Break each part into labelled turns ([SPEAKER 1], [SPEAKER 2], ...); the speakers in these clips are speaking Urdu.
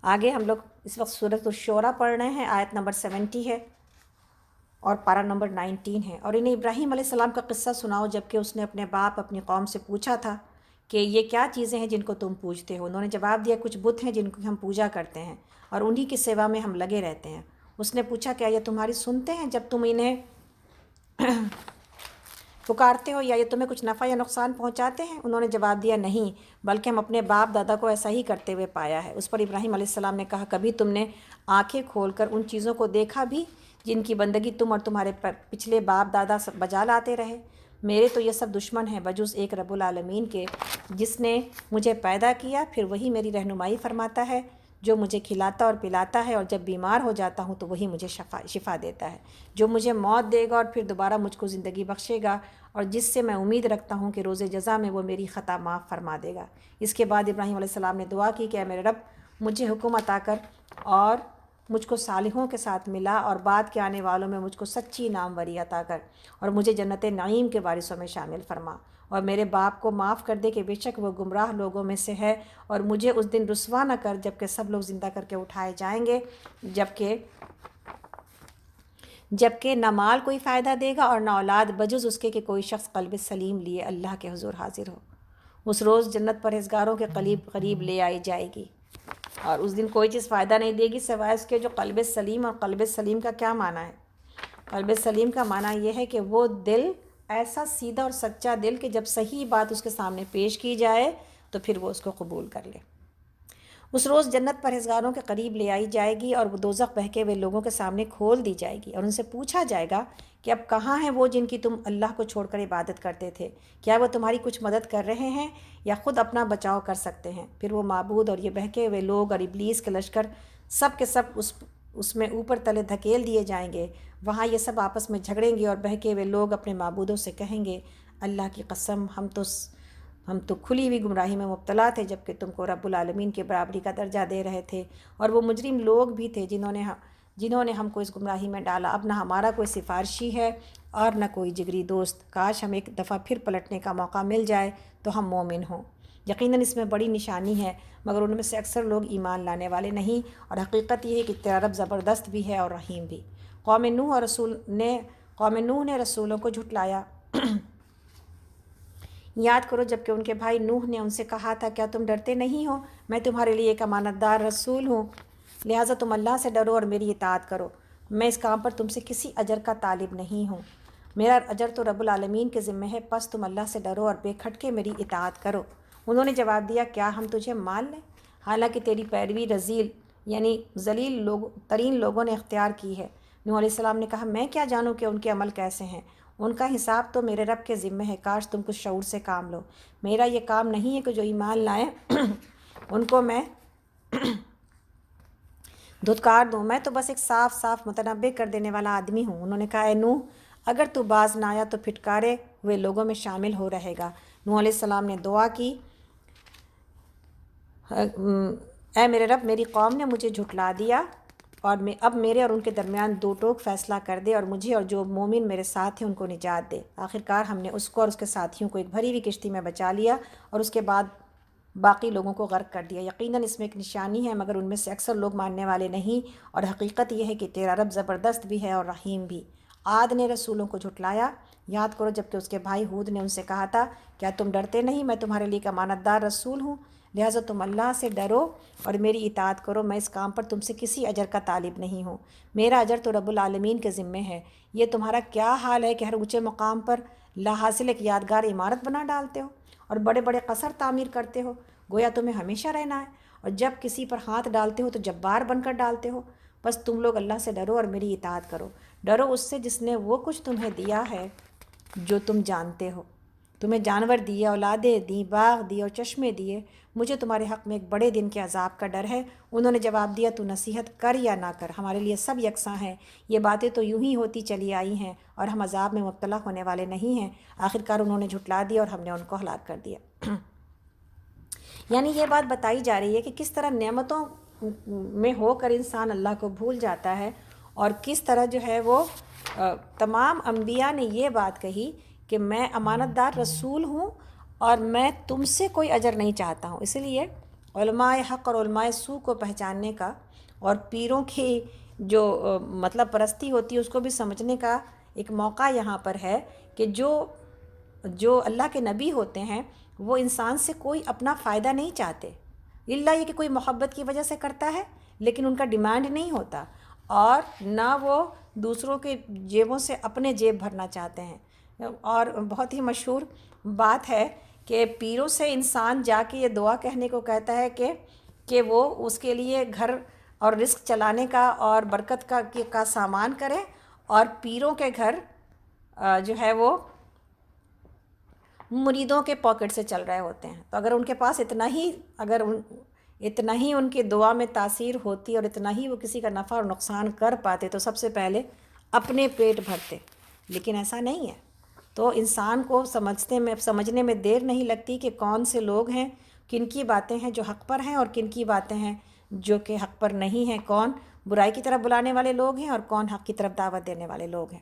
[SPEAKER 1] آگے ہم لوگ اس وقت سورۃ الشورى پڑھ رہے ہیں، آیت نمبر 70 ہے اور پارہ نمبر 19 ہے۔ اور انہیں ابراہیم علیہ السلام کا قصہ سناؤ جب کہ اس نے اپنے باپ اپنی قوم سے پوچھا تھا کہ یہ کیا چیزیں ہیں جن کو تم پوجتے ہو؟ انہوں نے جواب دیا کچھ بت ہیں جن کو ہم پوجا کرتے ہیں اور انہی کی سیوا میں ہم لگے رہتے ہیں۔ اس نے پوچھا کیا یہ تمہاری سنتے ہیں جب تم انہیں پکارتے ہو، یا یہ تمہیں کچھ نفع یا نقصان پہنچاتے ہیں؟ انہوں نے جواب دیا نہیں، بلکہ ہم اپنے باپ دادا کو ایسا ہی کرتے ہوئے پایا ہے۔ اس پر ابراہیم علیہ السلام نے کہا کبھی تم نے آنکھیں کھول کر ان چیزوں کو دیکھا بھی جن کی بندگی تم اور تمہارے پچھلے باپ دادا بجا لاتے رہے؟ میرے تو یہ سب دشمن ہیں بجز ایک رب العالمین کے، جس نے مجھے پیدا کیا، پھر وہی میری رہنمائی فرماتا ہے، جو مجھے کھلاتا اور پلاتا ہے، اور جب بیمار ہو جاتا ہوں تو وہی مجھے شفا دیتا ہے، جو مجھے موت دے گا اور پھر دوبارہ مجھ کو زندگی بخشے گا، اور جس سے میں امید رکھتا ہوں کہ روز جزا میں وہ میری خطا معاف فرما دے گا۔ اس کے بعد ابراہیم علیہ السلام نے دعا کی کہ اے میرے رب، مجھے حکم عطا کر اور مجھ کو صالحوں کے ساتھ ملا، اور بعد کے آنے والوں میں مجھ کو سچی ناموری عطا کر، اور مجھے جنت نعیم کے وارثوں میں شامل فرما، اور میرے باپ کو معاف کر دے کہ بے شک وہ گمراہ لوگوں میں سے ہے، اور مجھے اس دن رسوا نہ کر جبکہ سب لوگ زندہ کر کے اٹھائے جائیں گے، جبکہ نہ مال کوئی فائدہ دے گا اور نہ اولاد، بجز اس کے کہ کوئی شخص قلب سلیم لیے اللہ کے حضور حاضر ہو۔ اس روز جنت پرہیزگاروں کے قریب لے آئی جائے گی، اور اس دن کوئی چیز فائدہ نہیں دے گی سوائے اس کے جو قلب سلیم۔ اور قلب سلیم کا کیا معنی ہے؟ قلب سلیم کا معنی یہ ہے کہ وہ دل ایسا سیدھا اور سچا دل کہ جب صحیح بات اس کے سامنے پیش کی جائے تو پھر وہ اس کو قبول کر لے۔ اس روز جنت پرہیزگاروں کے قریب لے آئی جائے گی، اور وہ دوزخ بہکے ہوئے لوگوں کے سامنے کھول دی جائے گی، اور ان سے پوچھا جائے گا کہ اب کہاں ہیں وہ جن کی تم اللہ کو چھوڑ کر عبادت کرتے تھے؟ کیا وہ تمہاری کچھ مدد کر رہے ہیں یا خود اپنا بچاؤ کر سکتے ہیں؟ پھر وہ معبود اور یہ بہکے ہوئے لوگ اور ابلیس کے لشکر سب کے سب اس میں اوپر تلے دھکیل دیے جائیں گے۔ وہاں یہ سب آپس میں جھگڑیں گے، اور بہکے ہوئے لوگ اپنے معبودوں سے کہیں گے اللہ کی قسم، ہم تو کھلی ہوئی گمراہی میں مبتلا تھے جبکہ تم کو رب العالمین کے برابری کا درجہ دے رہے تھے، اور وہ مجرم لوگ بھی تھے جنہوں نے ہم کو اس گمراہی میں ڈالا۔ اب نہ ہمارا کوئی سفارشی ہے اور نہ کوئی جگری دوست، کاش ہم ایک دفعہ پھر پلٹنے کا موقع مل جائے تو ہم مومن ہوں۔ یقیناً اس میں بڑی نشانی ہے، مگر ان میں سے اکثر لوگ ایمان لانے والے نہیں، اور حقیقت یہ ہے کہ تیرا رب زبردست بھی ہے اور رحیم بھی۔ قوم نوح نے رسولوں کو جھٹلایا۔ یاد کرو جب کہ ان کے بھائی نوح نے ان سے کہا تھا کیا تم ڈرتے نہیں ہو؟ میں تمہارے لیے ایک امانت دار رسول ہوں، لہٰذا تم اللہ سے ڈرو اور میری اطاعت کرو۔ میں اس کام پر تم سے کسی اجر کا طالب نہیں ہوں، میرا اجر تو رب العالمین کے ذمہ ہے، پس تم اللہ سے ڈرو اور بے کھٹکے میری اطاعت کرو۔ انہوں نے جواب دیا کیا ہم تجھے مان لیں، حالانکہ تیری پیروی رذیل یعنی ذلیل ترین لوگوں نے اختیار کی ہے۔ نوح علیہ السلام نے کہا میں کیا جانوں کہ ان کے عمل کیسے ہیں، ان کا حساب تو میرے رب کے ذمہ ہے، کاش تم کچھ شعور سے کام لو۔ میرا یہ کام نہیں ہے کہ جو ایمان لائیں ان کو میں دھتکار دوں، میں تو بس ایک صاف متنبع کر دینے والا آدمی ہوں۔ انہوں نے کہا اے نوح، اگر تو باز نہ آیا تو پھٹکارے ہوئے لوگوں میں شامل ہو رہے گا۔ نوح علیہ السلام نے دعا کی اے میرے رب، میری قوم نے مجھے جھٹلا دیا، اور اب میرے اور ان کے درمیان دو ٹوک فیصلہ کر دے، اور مجھے اور جو مومن میرے ساتھ ہیں ان کو نجات دے۔ آخرکار ہم نے اس کو اور اس کے ساتھیوں کو ایک بھری ہوئی کشتی میں بچا لیا، اور اس کے بعد باقی لوگوں کو غرق کر دیا۔ یقیناً اس میں ایک نشانی ہے، مگر ان میں سے اکثر لوگ ماننے والے نہیں، اور حقیقت یہ ہے کہ تیرا رب زبردست بھی ہے اور رحیم بھی۔ عاد نے رسولوں کو جھٹلایا۔ یاد کرو جب کہ اس کے بھائی ہود نے ان سے کہا تھا کیا تم ڈرتے نہیں، میں تمہارے لیے ایک امانت دار رسول ہوں، لہٰذا تم اللہ سے ڈرو اور میری اطاعت کرو، میں اس کام پر تم سے کسی اجر کا طالب نہیں ہوں، میرا اجر تو رب العالمین کے ذمے ہے۔ یہ تمہارا کیا حال ہے کہ ہر اونچے مقام پر لا حاصل ایک یادگار عمارت بنا ڈالتے ہو اور بڑے بڑے قصر تعمیر کرتے ہو، گویا تمہیں ہمیشہ رہنا ہے، اور جب کسی پر ہاتھ ڈالتے ہو تو جبار بن کر ڈالتے ہو۔ بس تم لوگ اللہ سے ڈرو اور میری اطاعت کرو، ڈرو اس سے جس نے وہ کچھ تمہیں دیا ہے جو تم جانتے ہو، تمہیں جانور دیے، اولادیں دیں، باغ دیے اور چشمے دیے۔ مجھے تمہارے حق میں ایک بڑے دن کے عذاب کا ڈر ہے۔ انہوں نے جواب دیا تو نصیحت کر یا نہ کر ہمارے لیے سب یکساں ہیں، یہ باتیں تو یوں ہی ہوتی چلی آئی ہیں اور ہم عذاب میں مبتلا ہونے والے نہیں ہیں۔ آخرکار انہوں نے جھٹلا دیا اور ہم نے ان کو ہلاک کر دیا۔ یعنی یہ بات بتائی جا رہی ہے کہ کس طرح نعمتوں میں ہو کر انسان اللہ کو بھول جاتا ہے، اور کس طرح جو ہے وہ تمام انبیاء نے یہ بات کہی کہ میں امانت دار رسول ہوں اور میں تم سے کوئی اجر نہیں چاہتا ہوں۔ اسی لیے علماء حق اور علماء سو کو پہچاننے کا اور پیروں کی جو مطلب پرستی ہوتی ہے اس کو بھی سمجھنے کا ایک موقع یہاں پر ہے کہ جو اللہ کے نبی ہوتے ہیں وہ انسان سے کوئی اپنا فائدہ نہیں چاہتے، الا یہ کہ کوئی محبت کی وجہ سے کرتا ہے، لیکن ان کا ڈیمانڈ نہیں ہوتا، اور نہ وہ دوسروں کے جیبوں سے اپنے جیب بھرنا چاہتے ہیں۔ اور بہت ہی مشہور بات ہے کہ پیروں سے انسان جا کے یہ دعا کہنے کو کہتا ہے کہ وہ اس کے لیے گھر اور رزق چلانے کا اور برکت کا سامان کرے، اور پیروں کے گھر جو ہے وہ مریدوں کے پاکٹ سے چل رہے ہوتے ہیں۔ تو اگر ان کے پاس اتنا ہی ان کی دعا میں تاثیر ہوتی اور اتنا ہی وہ کسی کا نفع اور نقصان کر پاتے تو سب سے پہلے اپنے پیٹ بھرتے، لیکن ایسا نہیں ہے۔ تو انسان کو سمجھنے میں دیر نہیں لگتی کہ کون سے لوگ ہیں، کن کی باتیں ہیں جو حق پر ہیں اور کن کی باتیں ہیں جو کہ حق پر نہیں ہیں، کون برائی کی طرف بلانے والے لوگ ہیں اور کون حق کی طرف دعوت دینے والے لوگ ہیں۔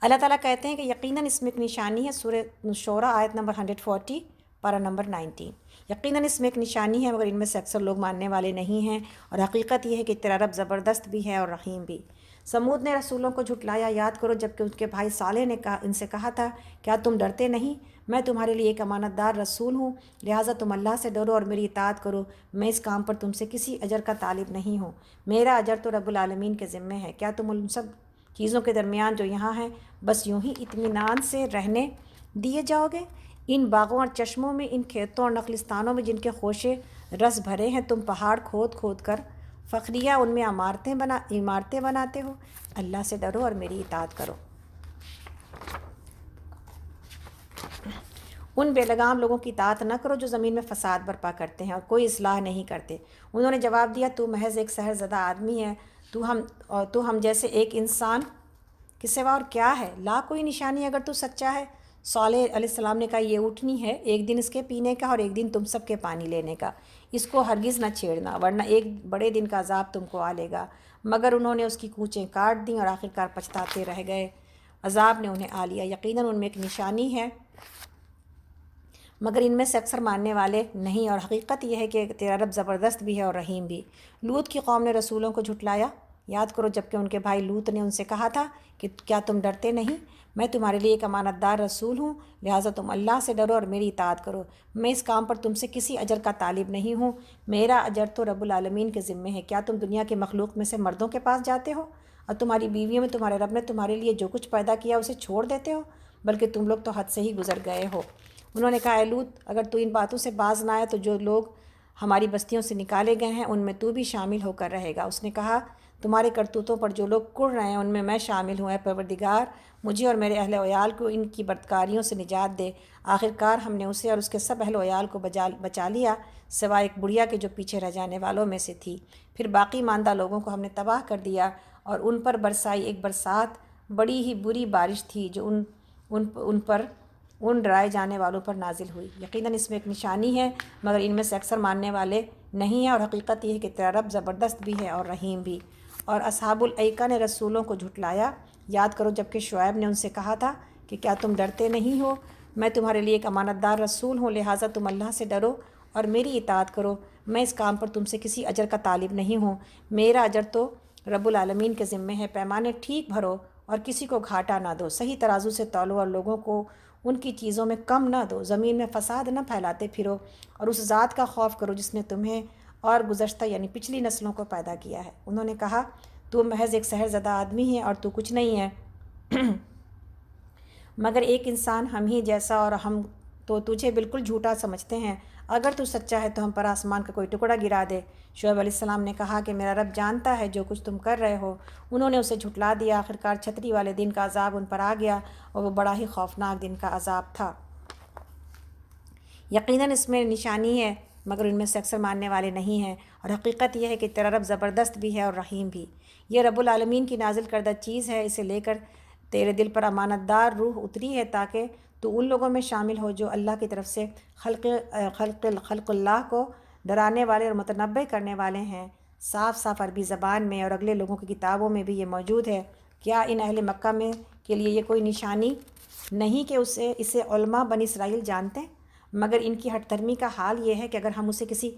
[SPEAKER 1] اللہ تعالیٰ کہتے ہیں کہ یقیناً اس میں ایک نشانی ہے، سورہ شعراء آیت نمبر 140 پارہ نمبر 19، یقیناً اس میں ایک نشانی ہے مگر ان میں سے اکثر لوگ ماننے والے نہیں ہیں، اور حقیقت یہ ہے کہ تیرا رب زبردست بھی ہے اور رحیم بھی۔ سمود نے رسولوں کو جھٹلایا، یاد کرو جب کہ ان کے بھائی صالح نے ان سے کہا تھا کیا تم ڈرتے نہیں، میں تمہارے لیے ایک امانت دار رسول ہوں، لہٰذا تم اللہ سے ڈرو اور میری اطاعت کرو، میں اس کام پر تم سے کسی اجر کا طالب نہیں ہوں، میرا اجر تو رب العالمین کے ذمے ہے۔ کیا تم ان سب چیزوں کے درمیان جو یہاں ہیں بس یوں ہی اطمینان سے رہنے دیے جاؤ گے؟ ان باغوں اور چشموں میں، ان کھیتوں اور نخلستانوں میں جن کے خوشے رس بھرے ہیں، تم پہاڑ کھود کھود کر فخریہ ان میں عمارتیں بناتے ہو۔ اللہ سے ڈرو اور میری اطاعت کرو۔ ان بے لگام لوگوں کی اطاعت نہ کرو جو زمین میں فساد برپا کرتے ہیں اور کوئی اصلاح نہیں کرتے۔ انہوں نے جواب دیا تو محض ایک سحر زدہ آدمی ہے، تو ہم جیسے ایک انسان کے سوا اور کیا ہے، لا کوئی نشانی اگر تو سچا ہے۔ صالح علیہ السلام نے کہا یہ اونٹنی ہے، ایک دن اس کے پینے کا اور ایک دن تم سب کے پانی لینے کا، اس کو ہرگز نہ چھیڑنا ورنہ ایک بڑے دن کا عذاب تم کو آ لے گا۔ مگر انہوں نے اس کی کوچیں کاٹ دیں اور آخرکار پچھتاتے رہ گئے، عذاب نے انہیں آ لیا۔ یقیناً ان میں ایک نشانی ہے مگر ان میں سے اکثر ماننے والے نہیں، اور حقیقت یہ ہے کہ تیرا رب زبردست بھی ہے اور رحیم بھی۔ لوط کی قوم نے رسولوں کو جھٹلایا، یاد کرو جب کہ ان کے بھائی لوط نے ان سے کہا تھا کہ کیا تم ڈرتے نہیں، میں تمہارے لیے ایک امانت دار رسول ہوں، لہٰذا تم اللہ سے ڈرو اور میری اطاعت کرو، میں اس کام پر تم سے کسی اجر کا طالب نہیں ہوں، میرا اجر تو رب العالمین کے ذمے ہے۔ کیا تم دنیا کے مخلوق میں سے مردوں کے پاس جاتے ہو اور تمہاری بیویوں میں تمہارے رب نے تمہارے لیے جو کچھ پیدا کیا اسے چھوڑ دیتے ہو؟ بلکہ تم لوگ تو حد سے ہی گزر گئے ہو۔ انہوں نے کہا اے لوط اگر تو ان باتوں سے باز نہ آئے تو جو لوگ ہماری بستیوں سے نکالے گئے ہیں ان میں تو بھی شامل ہو کر رہے گا۔ اس نے کہا تمہارے کرتوتوں پر جو لوگ کڑ رہے ہیں ان میں میں شامل ہوں، اے پروردگار مجھے اور میرے اہل و عیال کو ان کی بدکاریوں سے نجات دے۔ آخرکار ہم نے اسے اور اس کے سب اہل و عیال کو بچا لیا سوائے ایک بڑھیا کے جو پیچھے رہ جانے والوں میں سے تھی۔ پھر باقی ماندہ لوگوں کو ہم نے تباہ کر دیا اور ان پر برسائی ایک برسات بڑی ہی بری بارش تھی جو ان ڈرائے جانے والوں پر نازل ہوئی۔ یقیناً اس میں ایک نشانی ہے مگر ان میں سے اکثر ماننے والے نہیں ہیں، اور حقیقت یہ ہے کہ تیرا رب زبردست بھی ہے اور رحیم بھی۔ اور اصحاب الایکہ نے رسولوں کو جھٹلایا، یاد کرو جب کہ شعیب نے ان سے کہا تھا کہ کیا تم ڈرتے نہیں ہو، میں تمہارے لیے ایک امانت دار رسول ہوں، لہٰذا تم اللہ سے ڈرو اور میری اطاعت کرو، میں اس کام پر تم سے کسی اجر کا طالب نہیں ہوں، میرا اجر تو رب العالمین کے ذمے ہے۔ پیمانے ٹھیک بھرو اور کسی کو گھاٹا نہ دو، صحیح ترازو سے تولو اور لوگوں کو ان کی چیزوں میں کم نہ دو، زمین میں فساد نہ پھیلاتے پھرو، اور اس ذات کا خوف کرو جس نے تمہیں اور گزشتہ یعنی پچھلی نسلوں کو پیدا کیا ہے۔ انہوں نے کہا تو محض ایک سحر زدہ آدمی ہے اور تو کچھ نہیں ہے مگر ایک انسان ہم ہی جیسا، اور ہم تو تجھے بالکل جھوٹا سمجھتے ہیں، اگر تو سچا ہے تو ہم پر آسمان کا کوئی ٹکڑا گرا دے۔ شعیب علیہ السلام نے کہا کہ میرا رب جانتا ہے جو کچھ تم کر رہے ہو۔ انہوں نے اسے جھٹلا دیا، آخرکار چھتری والے دن کا عذاب ان پر آ گیا اور وہ بڑا ہی خوفناک دن کا عذاب تھا۔ یقیناً اس میں نشانی ہے مگر ان میں سے اکثر ماننے والے نہیں ہیں، اور حقیقت یہ ہے کہ تیرا رب زبردست بھی ہے اور رحیم بھی۔ یہ رب العالمین کی نازل کردہ چیز ہے، اسے لے کر تیرے دل پر امانت دار روح اتری ہے تاکہ تو ان لوگوں میں شامل ہو جو اللہ کی طرف سے خلق اللہ کو ڈرانے والے اور متنبع کرنے والے ہیں، صاف صاف عربی زبان میں، اور اگلے لوگوں کی کتابوں میں بھی یہ موجود ہے۔ کیا ان اہل مکہ میں کے لیے یہ کوئی نشانی نہیں کہ اسے علماء بنی اسرائیل جانتے ہیں؟ مگر ان کی ہٹ دھرمی کا حال یہ ہے کہ اگر ہم اسے کسی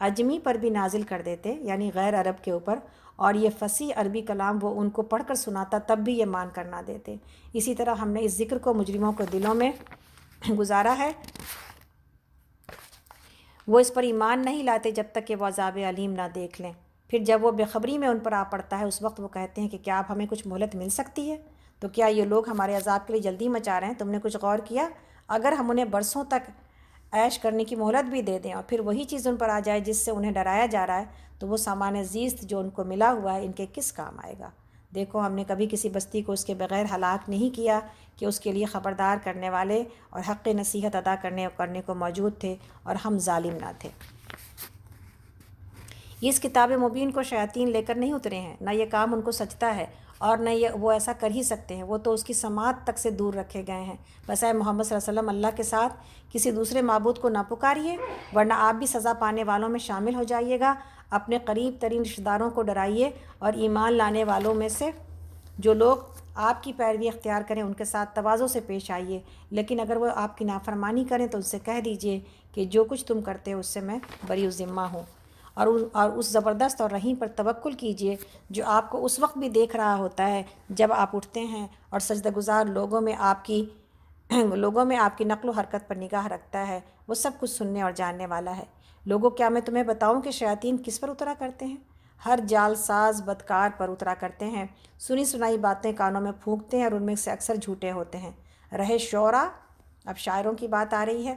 [SPEAKER 1] اجمی پر بھی نازل کر دیتے یعنی غیر عرب کے اوپر اور یہ فصیح عربی کلام وہ ان کو پڑھ کر سناتا تب بھی یہ مان کر نہ دیتے۔ اسی طرح ہم نے اس ذکر کو مجرموں کو دلوں میں گزارا ہے، وہ اس پر ایمان نہیں لاتے جب تک کہ وہ عذاب علیم نہ دیکھ لیں۔ پھر جب وہ بے خبری میں ان پر آ پڑتا ہے اس وقت وہ کہتے ہیں کہ کیا اب ہمیں کچھ مہلت مل سکتی ہے؟ تو کیا یہ لوگ ہمارے عذاب کے لیے جلدی مچا رہے ہیں؟ تم نے کچھ غور کیا؟ اگر ہم انہیں برسوں تک عیش کرنے کی مہلت بھی دے دیں اور پھر وہی چیز ان پر آ جائے جس سے انہیں ڈرایا جا رہا ہے تو وہ سامان زیست جو ان کو ملا ہوا ہے ان کے کس کام آئے گا؟ دیکھو ہم نے کبھی کسی بستی کو اس کے بغیر ہلاک نہیں کیا کہ اس کے لیے خبردار کرنے والے اور حق نصیحت ادا کرنے کو موجود تھے اور ہم ظالم نہ تھے۔ اس کتاب مبین کو شیاطین لے کر نہیں اترے ہیں، نہ یہ کام ان کو سچتا ہے اور نہ وہ ایسا کر ہی سکتے ہیں، وہ تو اس کی سماعت تک سے دور رکھے گئے ہیں۔ بس اے محمد صلی اللہ علیہ وسلم اللہ کے ساتھ کسی دوسرے معبود کو نہ پکاریے ورنہ آپ بھی سزا پانے والوں میں شامل ہو جائیے گا۔ اپنے قریب ترین رشتہ داروں کو ڈرائیے اور ایمان لانے والوں میں سے جو لوگ آپ کی پیروی اختیار کریں ان کے ساتھ تواضع سے پیش آئیے، لیکن اگر وہ آپ کی نافرمانی کریں تو ان سے کہہ دیجئے کہ جو کچھ تم کرتے ہو اس سے میں بری الذمہ ہوں، اور اس زبردست اور رحیم پر توکل کیجئے جو آپ کو اس وقت بھی دیکھ رہا ہوتا ہے جب آپ اٹھتے ہیں اور سجدہ گزار لوگوں میں آپ کی نقل و حرکت پر نگاہ رکھتا ہے، وہ سب کچھ سننے اور جاننے والا ہے۔ لوگوں کیا میں تمہیں بتاؤں کہ شیاطین کس پر اترا کرتے ہیں؟ ہر جال ساز بدکار پر اترا کرتے ہیں، سنی سنائی باتیں کانوں میں پھونکتے ہیں اور ان میں سے اکثر جھوٹے ہوتے ہیں۔ رہے شعراء، اب شاعروں کی بات آ رہی ہے،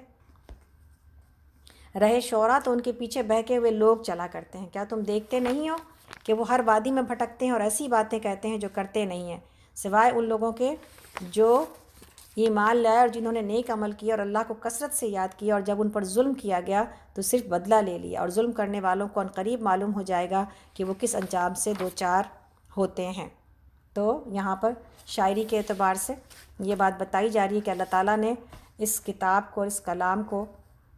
[SPEAKER 1] رہے شعراء تو ان کے پیچھے بہکے ہوئے لوگ چلا کرتے ہیں۔ کیا تم دیکھتے نہیں ہو کہ وہ ہر وادی میں بھٹکتے ہیں اور ایسی باتیں کہتے ہیں جو کرتے نہیں ہیں، سوائے ان لوگوں کے جو ایمان لائے اور جنہوں نے نیک عمل کیا اور اللہ کو کثرت سے یاد کیا، اور جب ان پر ظلم کیا گیا تو صرف بدلہ لے لیا، اور ظلم کرنے والوں کو عنقریب معلوم ہو جائے گا کہ وہ کس انجام سے دوچار ہوتے ہیں۔ تو یہاں پر شاعری کے اعتبار سے یہ بات بتائی جا رہی ہے کہ اللہ تعالیٰ نے اس کتاب کو، اس کلام کو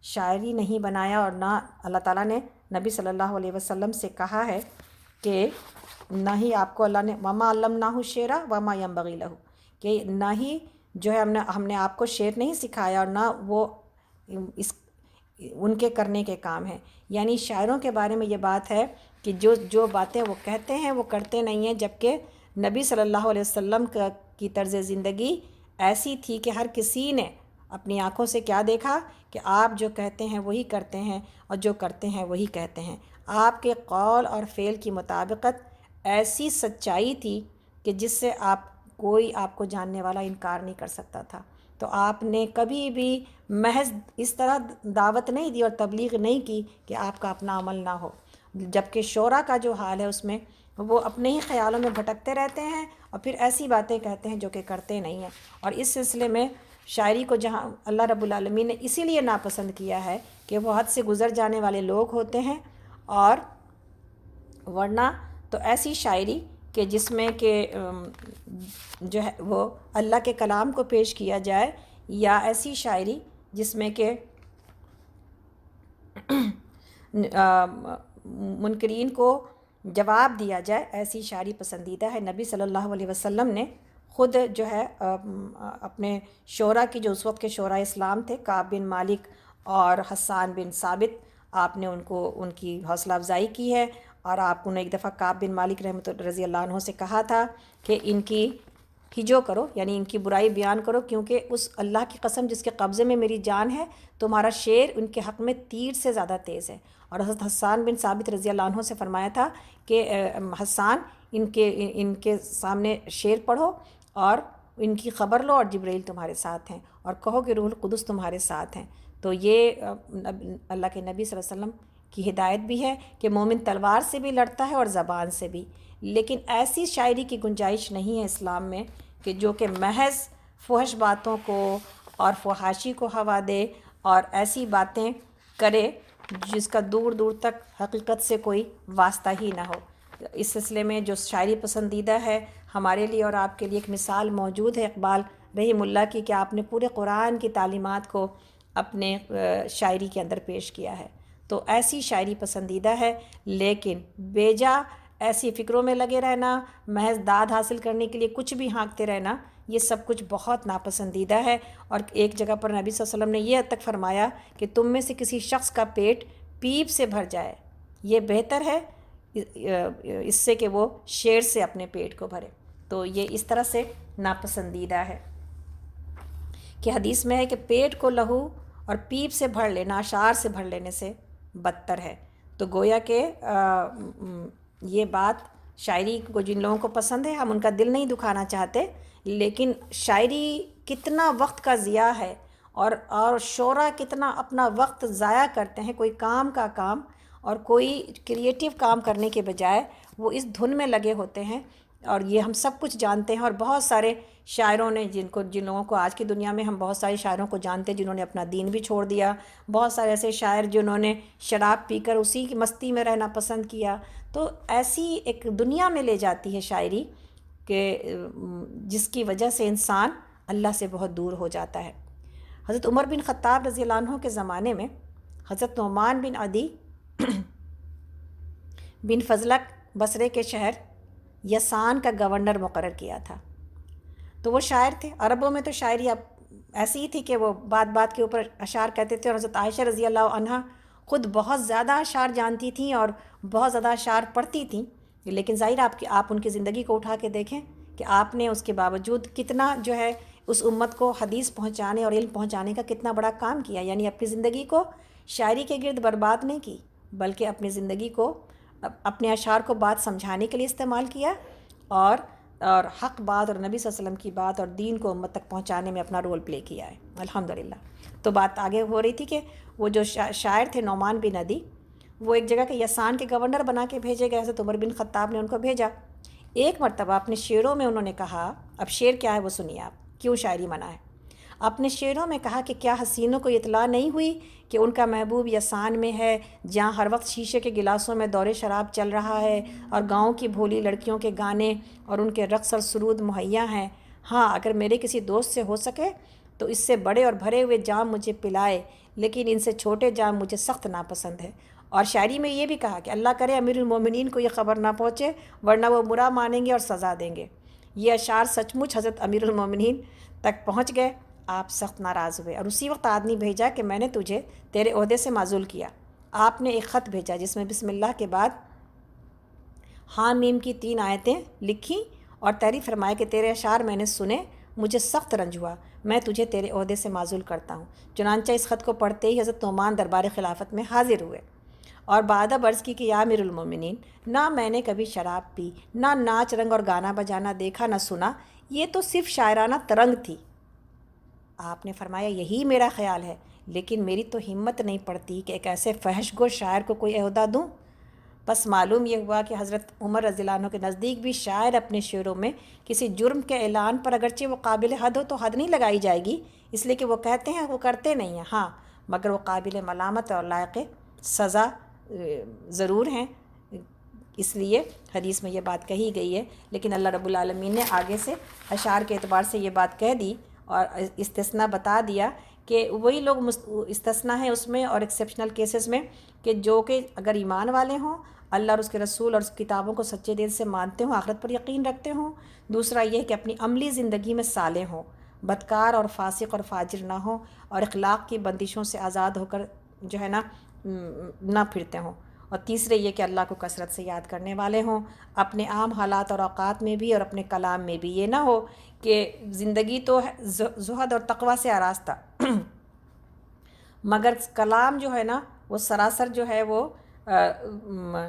[SPEAKER 1] شاعری نہیں بنایا، اور نہ اللہ تعالیٰ نے نبی صلی اللہ علیہ وسلم سے کہا ہے کہ نہ ہی آپ کو اللہ نے وما علمناہ الشعر وما ینبغی لہ، کہ نہ ہی جو ہے ہم نے آپ کو شعر نہیں سکھایا اور نہ وہ ان کے کرنے کے کام ہیں۔ یعنی شاعروں کے بارے میں یہ بات ہے کہ جو باتیں وہ کہتے ہیں وہ کرتے نہیں ہیں، جبکہ نبی صلی اللہ علیہ وسلم کی طرز زندگی ایسی تھی کہ ہر کسی نے اپنی آنکھوں سے کیا دیکھا کہ آپ جو کہتے ہیں وہی کرتے ہیں اور جو کرتے ہیں وہی کہتے ہیں۔ آپ کے قول اور فعل کی مطابقت ایسی سچائی تھی کہ جس سے کوئی آپ کو جاننے والا انکار نہیں کر سکتا تھا۔ تو آپ نے کبھی بھی محض اس طرح دعوت نہیں دی اور تبلیغ نہیں کی کہ آپ کا اپنا عمل نہ ہو، جبکہ شعراء کا جو حال ہے اس میں وہ اپنے ہی خیالوں میں بھٹکتے رہتے ہیں اور پھر ایسی باتیں کہتے ہیں جو کہ کرتے نہیں ہیں۔ اور اس سلسلے میں شاعری کو جہاں اللہ رب العالمین نے اسی لیے ناپسند کیا ہے کہ وہ حد سے گزر جانے والے لوگ ہوتے ہیں، اور ورنہ تو ایسی شاعری کہ جس میں کہ جو ہے وہ اللہ کے کلام کو پیش کیا جائے، یا ایسی شاعری جس میں کہ منکرین کو جواب دیا جائے، ایسی شاعری پسندیدہ ہے۔ نبی صلی اللہ علیہ وسلم نے خود جو ہے اپنے شعراء کی، جو اس وقت کے شعراء اسلام تھے، کعب بن مالک اور حسان بن ثابت، آپ نے ان کی حوصلہ افزائی کی ہے، اور آپ نے ایک دفعہ کعب بن مالک رضی اللہ عنہ سے کہا تھا کہ ان کی ہجو کرو، یعنی ان کی برائی بیان کرو، کیونکہ اس اللہ کی قسم جس کے قبضے میں میری جان ہے، تمہارا شعر ان کے حق میں تیر سے زیادہ تیز ہے۔ اور حضرت حسان بن ثابت رضی اللہ عنہ سے فرمایا تھا کہ حسان ان کے سامنے شعر پڑھو اور ان کی خبر لو، اور جبرائیل تمہارے ساتھ ہیں، اور کہو کہ روح القدس تمہارے ساتھ ہیں۔ تو یہ اللہ کے نبی صلی اللہ علیہ وسلم کی ہدایت بھی ہے کہ مومن تلوار سے بھی لڑتا ہے اور زبان سے بھی، لیکن ایسی شاعری کی گنجائش نہیں ہے اسلام میں کہ جو کہ محض فحش باتوں کو اور فحاشی کو ہوا دے اور ایسی باتیں کرے جس کا دور دور تک حقیقت سے کوئی واسطہ ہی نہ ہو۔ اس سلسلے میں جو شاعری پسندیدہ ہے ہمارے لیے اور آپ کے لیے، ایک مثال موجود ہے اقبال رحیم اللہ کی، کہ آپ نے پورے قرآن کی تعلیمات کو اپنے شاعری کے اندر پیش کیا ہے۔ تو ایسی شاعری پسندیدہ ہے، لیکن بیجا ایسی فکروں میں لگے رہنا، محض داد حاصل کرنے کے لیے کچھ بھی ہانکتے رہنا، یہ سب کچھ بہت ناپسندیدہ ہے۔ اور ایک جگہ پر نبی صلی اللہ علیہ وسلم نے یہ حد تک فرمایا کہ تم میں سے کسی شخص کا پیٹ پیپ سے بھر جائے، یہ بہتر ہے اس سے کہ وہ شیر سے اپنے پیٹ کو بھرے۔ تو یہ اس طرح سے ناپسندیدہ ہے کہ حدیث میں ہے کہ پیٹ کو لہو اور پیپ سے بھر لینا اشعار سے بھر لینے سے بدتر ہے۔ تو گویا کہ یہ بات شاعری کو جن لوگوں کو پسند ہے، ہم ان کا دل نہیں دکھانا چاہتے، لیکن شاعری کتنا وقت کا ضیاع ہے، اور شعراء کتنا اپنا وقت ضائع کرتے ہیں، کوئی کام کا کام اور کوئی کریٹیو کام کرنے کے بجائے وہ اس دھن میں لگے ہوتے ہیں۔ اور یہ ہم سب کچھ جانتے ہیں، اور بہت سارے شاعروں نے جن لوگوں کو آج کی دنیا میں ہم بہت سارے شاعروں کو جانتے ہیں جنہوں نے اپنا دین بھی چھوڑ دیا، بہت سارے ایسے شاعر جنہوں نے شراب پی کر اسی کی مستی میں رہنا پسند کیا۔ تو ایسی ایک دنیا میں لے جاتی ہے شاعری کہ جس کی وجہ سے انسان اللہ سے بہت دور ہو جاتا ہے۔ حضرت عمر بن خطاب رضی اللہ عنہ کے زمانے میں حضرت نعمان بن عدی بن فضلک بصرے کے شہر یسان کا گورنر مقرر کیا تھا۔ تو وہ شاعر تھے۔ عربوں میں تو شاعری اب ایسی ہی تھی کہ وہ بات بات کے اوپر اشعار کہتے تھے، اور حضرت عائشہ رضی اللہ عنہ خود بہت زیادہ اشعار جانتی تھیں اور بہت زیادہ اشعار پڑھتی تھیں، لیکن ظاہر آپ ان کی زندگی کو اٹھا کے دیکھیں کہ آپ نے اس کے باوجود کتنا جو ہے اس امت کو حدیث پہنچانے اور علم پہنچانے کا کتنا بڑا کام کیا، یعنی اپنی زندگی کو شاعری کے گرد برباد نہیں کی، بلکہ اپنی زندگی کو اپنے اشعار کو بات سمجھانے کے لیے استعمال کیا، اور حق بات اور نبی صلی اللہ علیہ وسلم کی بات اور دین کو امت تک پہنچانے میں اپنا رول پلے کیا ہے، الحمدللہ۔ تو بات آگے ہو رہی تھی کہ وہ جو شاعر تھے نعمان بن عدی، وہ ایک جگہ کے یسان کے گورنر بنا کے بھیجے گئے، حضرت عمر بن خطاب نے ان کو بھیجا۔ ایک مرتبہ اپنے شعروں میں انہوں نے کہا، اب شعر کیا ہے وہ سنیے آپ، کیوں شاعری منع ہے۔ اپنے شعروں میں کہا کہ کیا حسینوں کو اطلاع نہیں ہوئی کہ ان کا محبوب یسان میں ہے، جہاں ہر وقت شیشے کے گلاسوں میں دور شراب چل رہا ہے، اور گاؤں کی بھولی لڑکیوں کے گانے اور ان کے رقص اور سرود مہیا ہیں۔ ہاں، اگر میرے کسی دوست سے ہو سکے تو اس سے بڑے اور بھرے ہوئے جام مجھے پلائے، لیکن ان سے چھوٹے جام مجھے سخت ناپسند ہے۔ اور شاعری میں یہ بھی کہا کہ اللہ کرے امیر المومنین کو یہ خبر نہ پہنچے، ورنہ وہ برا مانیں گے اور سزا دیں گے۔ یہ اشعار سچ مچ حضرت امیر المومنین تک پہنچ گئے۔ آپ سخت ناراض ہوئے اور اسی وقت آدمی بھیجا کہ میں نے تجھے تیرے عہدے سے معزول کیا۔ آپ نے ایک خط بھیجا جس میں بسم اللہ کے بعد حام میم کی 3 آیتیں لکھی اور تحریر فرمایا کہ تیرے اشعار میں نے سنے، مجھے سخت رنج ہوا، میں تجھے تیرے عہدے سے معزول کرتا ہوں۔ چنانچہ اس خط کو پڑھتے ہی حضرت نعمان دربار خلافت میں حاضر ہوئے اور بادب عرض کی کہ یا امیر المومنین، نہ میں نے کبھی شراب پی، نہ ناچ رنگ اور گانا بجانا دیکھا نہ سنا، یہ تو صرف شاعرانہ ترنگ تھی۔ آپ نے فرمایا یہی میرا خیال ہے، لیکن میری تو ہمت نہیں پڑتی کہ ایک ایسے فحش گو شاعر کو کوئی عہدہ دوں۔ بس معلوم یہ ہوا کہ حضرت عمر رضی اللہ عنہ کے نزدیک بھی شاعر اپنے شعروں میں کسی جرم کے اعلان پر اگرچہ وہ قابل حد ہو تو حد نہیں لگائی جائے گی، اس لیے کہ وہ کہتے ہیں وہ کرتے نہیں ہیں، ہاں مگر وہ قابل ملامت اور لائق سزا ضرور ہیں۔ اس لیے حدیث میں یہ بات کہی گئی ہے، لیکن اللہ رب العالمین نے آگے سے اشعار کے اعتبار سے یہ بات کہہ دی اور استثناء بتا دیا کہ وہی لوگ استثناء ہیں اس میں اور ایکسیپشنل کیسز میں کہ جو کہ اگر ایمان والے ہوں، اللہ اور اس کے رسول اور اس کتابوں کو سچے دل سے مانتے ہوں، آخرت پر یقین رکھتے ہوں۔ دوسرا یہ کہ اپنی عملی زندگی میں صالح ہوں، بدکار اور فاسق اور فاجر نہ ہوں، اور اخلاق کی بندشوں سے آزاد ہو کر جو ہے نہ پھرتے ہوں۔ اور تیسرے یہ کہ اللہ کو کثرت سے یاد کرنے والے ہوں، اپنے عام حالات اور اوقات میں بھی اور اپنے کلام میں بھی۔ یہ نہ ہو کہ زندگی تو زہد اور تقوی سے آراستہ مگر کلام جو ہے نا وہ سراسر جو ہے وہ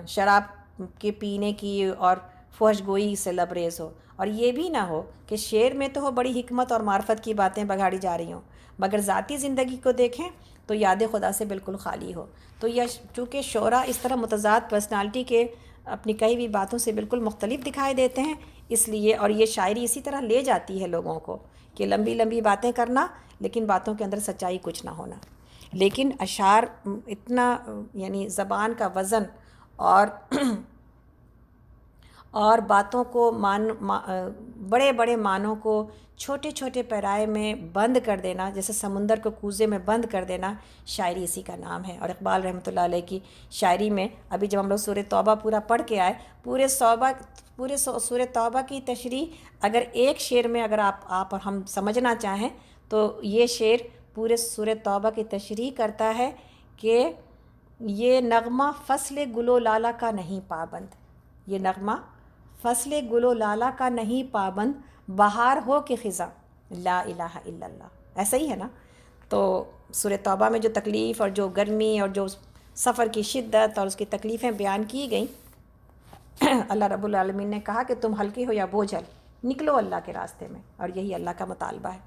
[SPEAKER 1] شراب کے پینے کی اور فحش گوئی سے لبریز ہو۔ اور یہ بھی نہ ہو کہ شعر میں تو ہو بڑی حکمت اور معرفت کی باتیں بگاڑی جا رہی ہوں، مگر ذاتی زندگی کو دیکھیں تو یاد خدا سے بالکل خالی ہو۔ تو یہ چونکہ شعراء اس طرح متضاد پرسنالٹی کے اپنی کئی بھی باتوں سے بالکل مختلف دکھائی دیتے ہیں، اس لیے اور یہ شاعری اسی طرح لے جاتی ہے لوگوں کو کہ لمبی لمبی باتیں کرنا لیکن باتوں کے اندر سچائی کچھ نہ ہونا۔ لیکن اشعار اتنا یعنی زبان کا وزن اور باتوں کو بڑے بڑے معنوں کو چھوٹے چھوٹے پیرائے میں بند کر دینا، جیسے سمندر کو کوزے میں بند کر دینا، شاعری اسی کا نام ہے۔ اور اقبال رحمۃ اللہ علیہ کی شاعری میں ابھی جب ہم لوگ سورہ توبہ پورا پڑھ کے آئے، پورے سورہ توبہ کی تشریح اگر ایک شعر میں اگر آپ اور ہم سمجھنا چاہیں تو یہ شعر پورے سورہ توبہ کی تشریح کرتا ہے کہ یہ نغمہ فصل گل و لالہ کا نہیں پابند، یہ نغمہ فصل گل و لالہ کا نہیں پابند، بہار ہو کہ خزاں لا الہ الا اللہ، ایسا ہی ہے نا۔ تو سورہ توبہ میں جو تکلیف اور جو گرمی اور جو سفر کی شدت اور اس کی تکلیفیں بیان کی گئیں، اللہ رب العالمین نے کہا کہ تم ہلکے ہو یا بوجھل، نکلو اللہ کے راستے میں، اور یہی اللہ کا مطالبہ ہے۔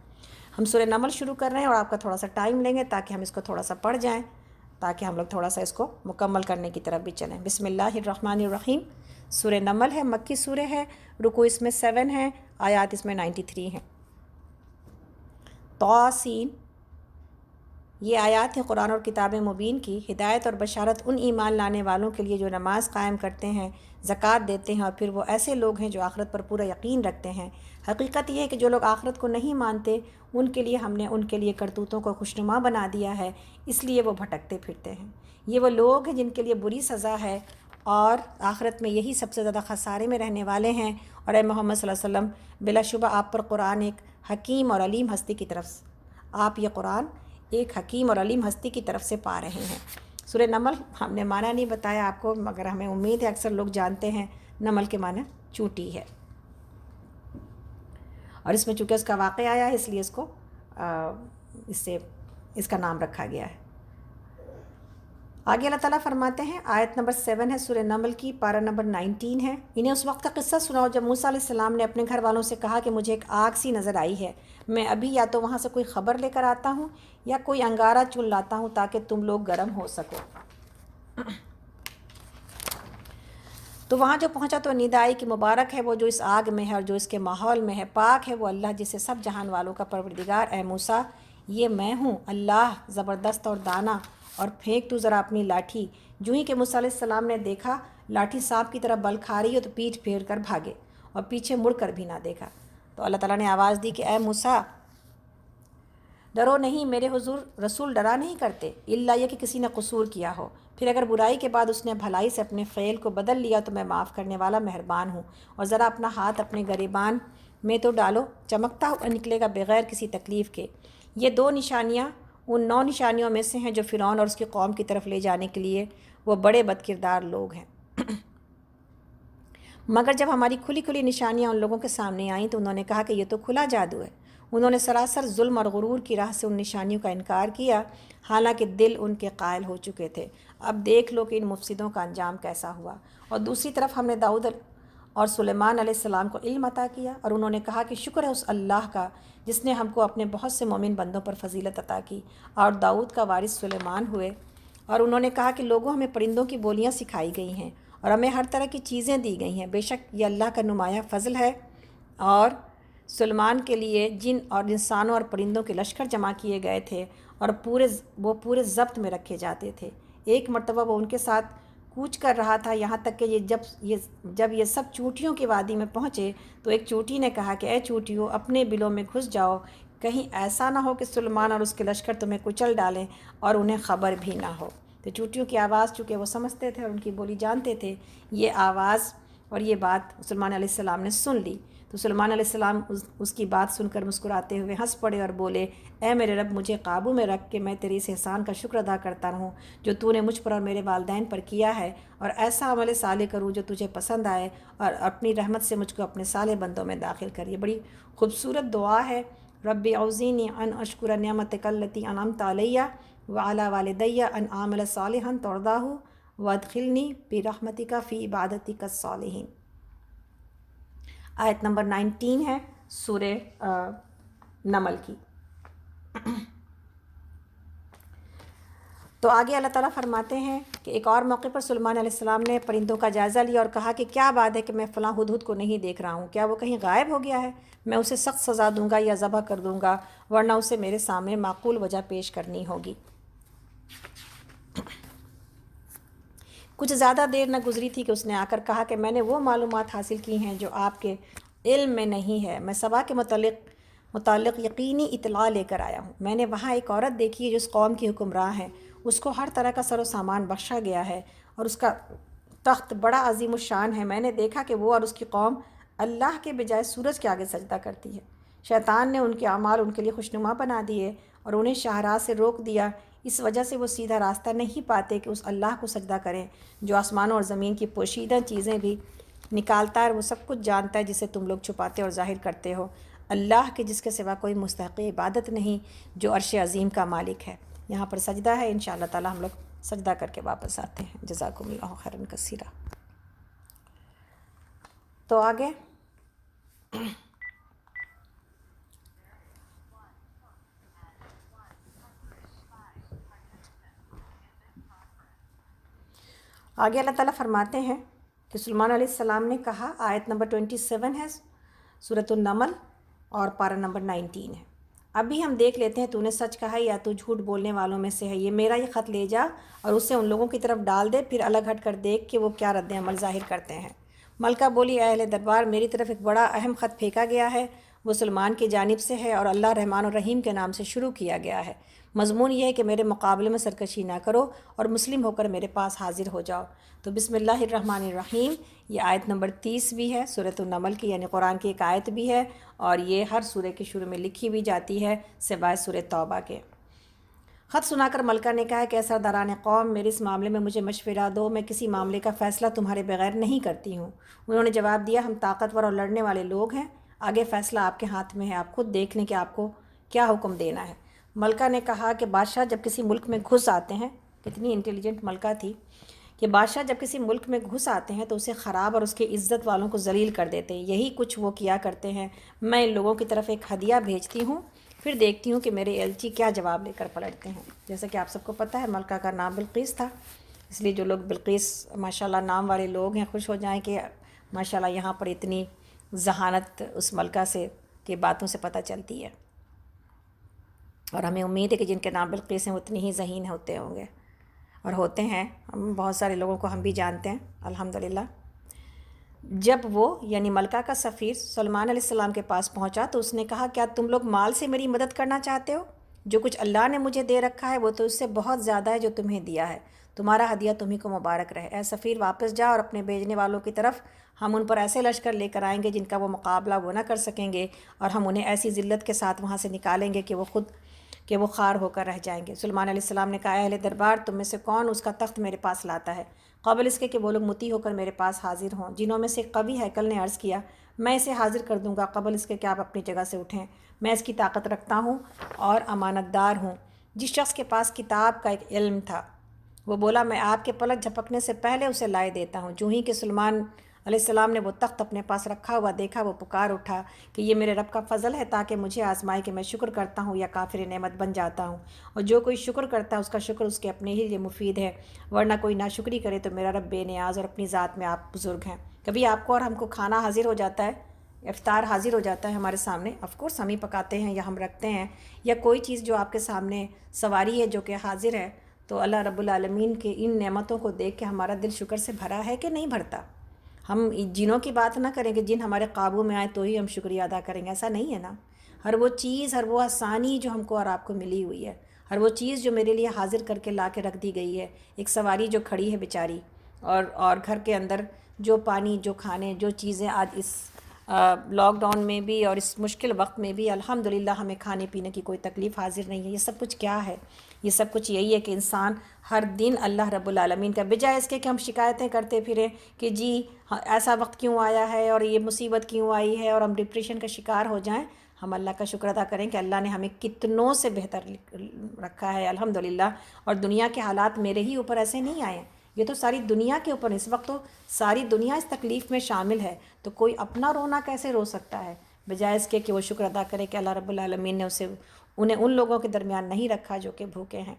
[SPEAKER 1] ہم سورہ نمل شروع کر رہے ہیں اور آپ کا تھوڑا سا ٹائم لیں گے تاکہ ہم اس کو تھوڑا سا پڑھ جائیں، تاکہ ہم لوگ تھوڑا سا اس کو مکمل کرنے کی طرف بھی چلیں۔ بسم اللہ الرحمن الرحیم۔ سورہ نمل ہے، مکی سورہ ہے، رکوع اس میں 7 ہیں، آیات اس میں 93 ہیں۔ طاسین، یہ آیات ہیں قرآن اور کتاب مبین کی، ہدایت اور بشارت ان ایمان لانے والوں کے لیے جو نماز قائم کرتے ہیں، زکوٰۃ دیتے ہیں، اور پھر وہ ایسے لوگ ہیں جو آخرت پر پورا یقین رکھتے ہیں۔ حقیقت یہ ہے کہ جو لوگ آخرت کو نہیں مانتے، ان کے لیے ہم نے ان کے لیے کرتوتوں کو خوشنما بنا دیا ہے، اس لیے وہ بھٹکتے پھرتے ہیں۔ یہ وہ لوگ ہیں جن کے لیے بری سزا ہے، اور آخرت میں یہی سب سے زیادہ خسارے میں رہنے والے ہیں۔ اور اے محمد صلی اللہ علیہ وسلم، بلا شبہ آپ پر قرآن ایک حکیم اور علیم ہستی کی طرف سے، آپ یہ قرآن ایک حکیم اور علیم ہستی کی طرف سے پا رہے ہیں۔ سورہ نمل ہم نے معنی نہیں بتایا آپ کو، مگر ہمیں امید ہے اکثر لوگ جانتے ہیں، نمل کے معنی چونٹی ہے، اور اس میں چونکہ اس کا واقعہ آیا ہے اس لیے اس کا نام رکھا گیا ہے۔ آگے اللہ تعالیٰ فرماتے ہیں، آیت نمبر 7 ہے سورہ نمل کی، پارہ نمبر 19 ہے۔ انہیں اس وقت کا قصہ سناؤ جب موسیٰ علیہ السلام نے اپنے گھر والوں سے کہا کہ مجھے ایک آگ سی نظر آئی ہے، میں ابھی یا تو وہاں سے کوئی خبر لے کر آتا ہوں یا کوئی انگارہ چن لاتا ہوں تاکہ تم لوگ گرم ہو سکو۔ تو وہاں جو پہنچا تو ندا آئی کہ مبارک ہے وہ جو اس آگ میں ہے اور جو اس کے ماحول میں ہے، پاک ہے وہ اللہ جسے سب جہان والوں کا پروردگار۔ اے موسیٰ، یہ میں ہوں اللہ زبردست اور دانا، اور پھینک تو ذرا اپنی لاٹھی۔ جو ہی کہ موسیٰ علیہ السلام نے دیکھا لاٹھی سانپ کی طرح بل کھا رہی ہے تو پیٹھ پھیر کر بھاگے اور پیچھے مڑ کر بھی نہ دیکھا۔ تو اللہ تعالیٰ نے آواز دی کہ اے موسیٰ، ڈرو نہیں، میرے حضور رسول ڈرا نہیں کرتے، الا یہ کہ کسی نے قصور کیا ہو، پھر اگر برائی کے بعد اس نے بھلائی سے اپنے فعل کو بدل لیا تو میں معاف کرنے والا مہربان ہوں۔ اور ذرا اپنا ہاتھ اپنے گریبان میں تو ڈالو، چمکتا ہوا نکلے گا بغیر کسی تکلیف کے۔ یہ 2 نشانیاں ان 9 نشانیوں میں سے ہیں جو فرعون اور اس کی قوم کی طرف لے جانے کے لیے وہ بڑے بدکردار لوگ ہیں۔ مگر جب ہماری کھلی کھلی نشانیاں ان لوگوں کے سامنے آئیں تو انہوں نے کہا کہ یہ تو کھلا جادو ہے۔ انہوں نے سراسر ظلم اور غرور کی راہ سے ان نشانیوں کا انکار کیا، حالانکہ دل ان کے قائل ہو چکے تھے۔ اب دیکھ لو کہ ان مفسدوں کا انجام کیسا ہوا۔ اور دوسری طرف ہم نے داؤد اور سلیمان علیہ السلام کو علم عطا کیا، اور انہوں نے کہا کہ شکر ہے اس اللہ کا جس نے ہم کو اپنے بہت سے مومن بندوں پر فضیلت عطا کی، اور داؤد کا وارث سلیمان ہوئے۔ اور انہوں نے کہا کہ لوگوں، ہمیں پرندوں کی بولیاں سکھائی گئی ہیں اور ہمیں ہر طرح کی چیزیں دی گئی ہیں، بے شک یہ اللہ کا نمایاں فضل ہے۔ اور سلیمان کے لیے جن اور انسانوں اور پرندوں کے لشکر جمع کیے گئے تھے اور وہ پورے ضبط میں رکھے جاتے تھے۔ ایک مرتبہ وہ ان کے ساتھ کوچ کر رہا تھا، یہاں تک کہ جب یہ سب چونٹیوں کی وادی میں پہنچے تو ایک چونٹی نے کہا کہ اے چونٹیوں، اپنے بلوں میں گھس جاؤ، کہیں ایسا نہ ہو کہ سلیمان اور اس کے لشکر تمہیں کچل ڈالیں اور انہیں خبر بھی نہ ہو۔ تو چونٹیوں کی آواز چونکہ وہ سمجھتے تھے اور ان کی بولی جانتے تھے، یہ آواز اور یہ بات سلیمان علیہ السلام نے سن لی۔ تو سلیمان علیہ السلام اس کی بات سن کر مسکراتے ہوئے ہنس پڑے اور بولے، اے میرے رب، مجھے قابو میں رکھ کے میں تیری اس احسان کا شکر ادا کرتا رہوں جو تو نے مجھ پر اور میرے والدین پر کیا ہے، اور ایسا عمل صالح کروں جو تجھے پسند آئے، اور اپنی رحمت سے مجھ کو اپنے صالح بندوں میں داخل کر۔ یہ بڑی خوبصورت دعا ہے، رب اوزینی ان اشکر نعمتک التی انعمت علی وعلی والدی ان اعمل صالحا ترضاہ وادخلنی برحمتک فی عبادتک الصالحین۔ آیت نمبر 19 ہے سورہ نمل کی۔ تو آگے اللہ تعالیٰ فرماتے ہیں کہ ایک اور موقع پر سلیمان علیہ السلام نے پرندوں کا جائزہ لیا اور کہا کہ کیا بات ہے کہ میں فلاں ہدہد کو نہیں دیکھ رہا ہوں، کیا وہ کہیں غائب ہو گیا ہے؟ میں اسے سخت سزا دوں گا یا ذبح کر دوں گا، ورنہ اسے میرے سامنے معقول وجہ پیش کرنی ہوگی۔ کچھ زیادہ دیر نہ گزری تھی کہ اس نے آ کر کہا کہ میں نے وہ معلومات حاصل کی ہیں جو آپ کے علم میں نہیں ہے، میں سبا کے متعلق یقینی اطلاع لے کر آیا ہوں۔ میں نے وہاں ایک عورت دیکھی ہے جو اس قوم کی حکمراں ہے، اس کو ہر طرح کا سر و سامان بخشا گیا ہے اور اس کا تخت بڑا عظیم الشان ہے۔ میں نے دیکھا کہ وہ اور اس کی قوم اللہ کے بجائے سورج کے آگے سجدہ کرتی ہے۔ شیطان نے ان کے اعمال ان کے لیے خوشنما بنا دیے اور انہیں شاہراہ سے روک دیا، اس وجہ سے وہ سیدھا راستہ نہیں پاتے کہ اس اللہ کو سجدہ کریں جو آسمانوں اور زمین کی پوشیدہ چیزیں بھی نکالتا ہے اور وہ سب کچھ جانتا ہے جسے تم لوگ چھپاتے اور ظاہر کرتے ہو، اللہ کے جس کے سوا کوئی مستحق عبادت نہیں، جو عرش عظیم کا مالک ہے۔ یہاں پر سجدہ ہے، انشاءاللہ تعالی ہم لوگ سجدہ کر کے واپس آتے ہیں۔ جزاکم اللہ خیرا کثیرا۔ تو آگے اللہ تعالیٰ فرماتے ہیں کہ سلیمان علیہ السلام نے کہا، آیت نمبر 27 ہے سورۃ النمل اور پارہ نمبر 19 ہے، ابھی ہم دیکھ لیتے ہیں تو نے سچ کہا یا تو جھوٹ بولنے والوں میں سے ہے، یہ میرا یہ خط لے جا اور اسے ان لوگوں کی طرف ڈال دے، پھر الگ ہٹ کر دیکھ کہ وہ کیا رد عمل ظاہر کرتے ہیں۔ ملکہ بولی، اے اہل دربار، میری طرف ایک بڑا اہم خط پھینکا گیا ہے، وہ سلیمان کی جانب سے ہے اور اللہ رحمان الرحیم کے نام سے شروع کیا گیا ہے۔ مضمون یہ ہے کہ میرے مقابلے میں سرکشی نہ کرو اور مسلم ہو کر میرے پاس حاضر ہو جاؤ۔ تو بسم اللہ الرحمن الرحیم، یہ آیت نمبر 30 بھی ہے سورۃ النمل کی، یعنی قرآن کی ایک آیت بھی ہے، اور یہ ہر سورہ کے شروع میں لکھی بھی جاتی ہے سوائے سورہ توبہ کے۔ خط سنا کر ملکہ نے کہا کہ اے سرداران قوم، میرے اس معاملے میں مجھے مشورہ دو، میں کسی معاملے کا فیصلہ تمہارے بغیر نہیں کرتی ہوں۔ انہوں نے جواب دیا، ہم طاقتور اور لڑنے والے لوگ ہیں، آگے فیصلہ آپ کے ہاتھ میں ہے، آپ خود دیکھ لیں کہ آپ کو کیا حکم دینا ہے۔ ملکہ نے کہا کہ بادشاہ جب کسی ملک میں گھس آتے ہیں، کتنی انٹیلیجنٹ ملکہ تھی، کہ بادشاہ جب کسی ملک میں گھس آتے ہیں تو اسے خراب اور اس کے عزت والوں کو ذلیل کر دیتے ہیں، یہی کچھ وہ کیا کرتے ہیں۔ میں ان لوگوں کی طرف ایک ہدیہ بھیجتی ہوں، پھر دیکھتی ہوں کہ میرے ایلچی کیا جواب لے کر پلٹتے ہیں۔ جیسا کہ آپ سب کو پتہ ہے ملکہ کا نام بلقیس تھا، اس لیے جو لوگ بلقیس ماشاءاللہ نام والے لوگ ہیں خوش ہو جائیں کہ ماشاءاللہ یہاں پر اتنی ذہانت اس ملکہ سے کی باتوں سے پتہ چلتی ہے، اور ہمیں امید ہے کہ جن کے نام بلقیس ہیں وہ اتنی ہی ذہین ہوتے ہوں گے اور ہوتے ہیں، ہم بہت سارے لوگوں کو ہم بھی جانتے ہیں الحمدللہ۔ جب وہ یعنی ملکہ کا سفیر سلیمان علیہ السلام کے پاس پہنچا تو اس نے کہا، کیا تم لوگ مال سے میری مدد کرنا چاہتے ہو؟ جو کچھ اللہ نے مجھے دے رکھا ہے وہ تو اس سے بہت زیادہ ہے جو تمہیں دیا ہے، تمہارا ہدیہ تمہیں کو مبارک رہے۔ اے سفیر، واپس جا اور اپنے بھیجنے والوں کی طرف، ہم ان پر ایسے لشکر لے کر آئیں گے جن کا وہ مقابلہ وہ نہ کر سکیں گے، اور ہم انہیں ایسی ذلت کے ساتھ وہاں سے نکالیں گے کہ وہ خوار ہو کر رہ جائیں گے۔ سلیمان علیہ السلام نے کہا، اے اہل دربار، تم میں سے کون اس کا تخت میرے پاس لاتا ہے قبل اس کے کہ وہ لوگ مطیع ہو کر میرے پاس حاضر ہوں؟ جنہوں میں سے قوی ہیکل نے عرض کیا، میں اسے حاضر کر دوں گا قبل اس کے کہ آپ اپنی جگہ سے اٹھیں، میں اس کی طاقت رکھتا ہوں اور امانت دار ہوں۔ جس شخص کے پاس کتاب کا ایک علم تھا وہ بولا، میں آپ کے پلک جھپکنے سے پہلے اسے لائے دیتا ہوں۔ جو ہی کہ سلیمان علیہ السلام نے وہ تخت اپنے پاس رکھا ہوا دیکھا، وہ پکار اٹھا کہ یہ میرے رب کا فضل ہے تاکہ مجھے آزمائے کہ میں شکر کرتا ہوں یا کافر نعمت بن جاتا ہوں، اور جو کوئی شکر کرتا ہے اس کا شکر اس کے اپنے ہی لیے مفید ہے، ورنہ کوئی ناشکری کرے تو میرا رب بے نیاز اور اپنی ذات میں آپ بزرگ ہیں۔ کبھی آپ کو اور ہم کو کھانا حاضر ہو جاتا ہے، افطار حاضر ہو جاتا ہے ہمارے سامنے، آف کورس ہم ہی پکاتے ہیں یا ہم رکھتے ہیں، یا کوئی چیز جو آپ کے سامنے سواری ہے جو کہ حاضر ہے، تو اللہ رب العالمین کے ان نعمتوں کو دیکھ کے ہمارا دل شکر سے بھرا ہے کہ نہیں بھرتا؟ ہم جنوں کی بات نہ کریں کہ جن ہمارے قابو میں آئے تو ہی ہم شکریہ ادا کریں گے، ایسا نہیں ہے نا۔ ہر وہ چیز، ہر وہ آسانی جو ہم کو اور آپ کو ملی ہوئی ہے، ہر وہ چیز جو میرے لیے حاضر کر کے لا کے رکھ دی گئی ہے، ایک سواری جو کھڑی ہے بیچاری، اور گھر کے اندر جو پانی، جو کھانے، جو چیزیں آج اس لاک ڈاؤن میں بھی اور اس مشکل وقت میں بھی الحمدللہ ہمیں کھانے پینے کی کوئی تکلیف حاضر نہیں ہے۔ یہ سب کچھ کیا ہے؟ یہ سب کچھ یہی ہے کہ انسان ہر دن اللہ رب العالمین کا، بجائے اس کے کہ ہم شکایتیں کرتے پھریں کہ جی ایسا وقت کیوں آیا ہے اور یہ مصیبت کیوں آئی ہے اور ہم ڈپریشن کا شکار ہو جائیں، ہم اللہ کا شکر ادا کریں کہ اللہ نے ہمیں کتنوں سے بہتر رکھا ہے الحمدللہ۔ اور دنیا کے حالات میرے ہی اوپر ایسے نہیں آئے ہیں، یہ تو ساری دنیا کے اوپر، اس وقت تو ساری دنیا اس تکلیف میں شامل ہے، تو کوئی اپنا رونا کیسے رو سکتا ہے بجائے اس کے کہ وہ شکر ادا کرے کہ اللہ رب العالمین نے انہیں ان لوگوں کے درمیان نہیں رکھا جو کہ بھوکے ہیں۔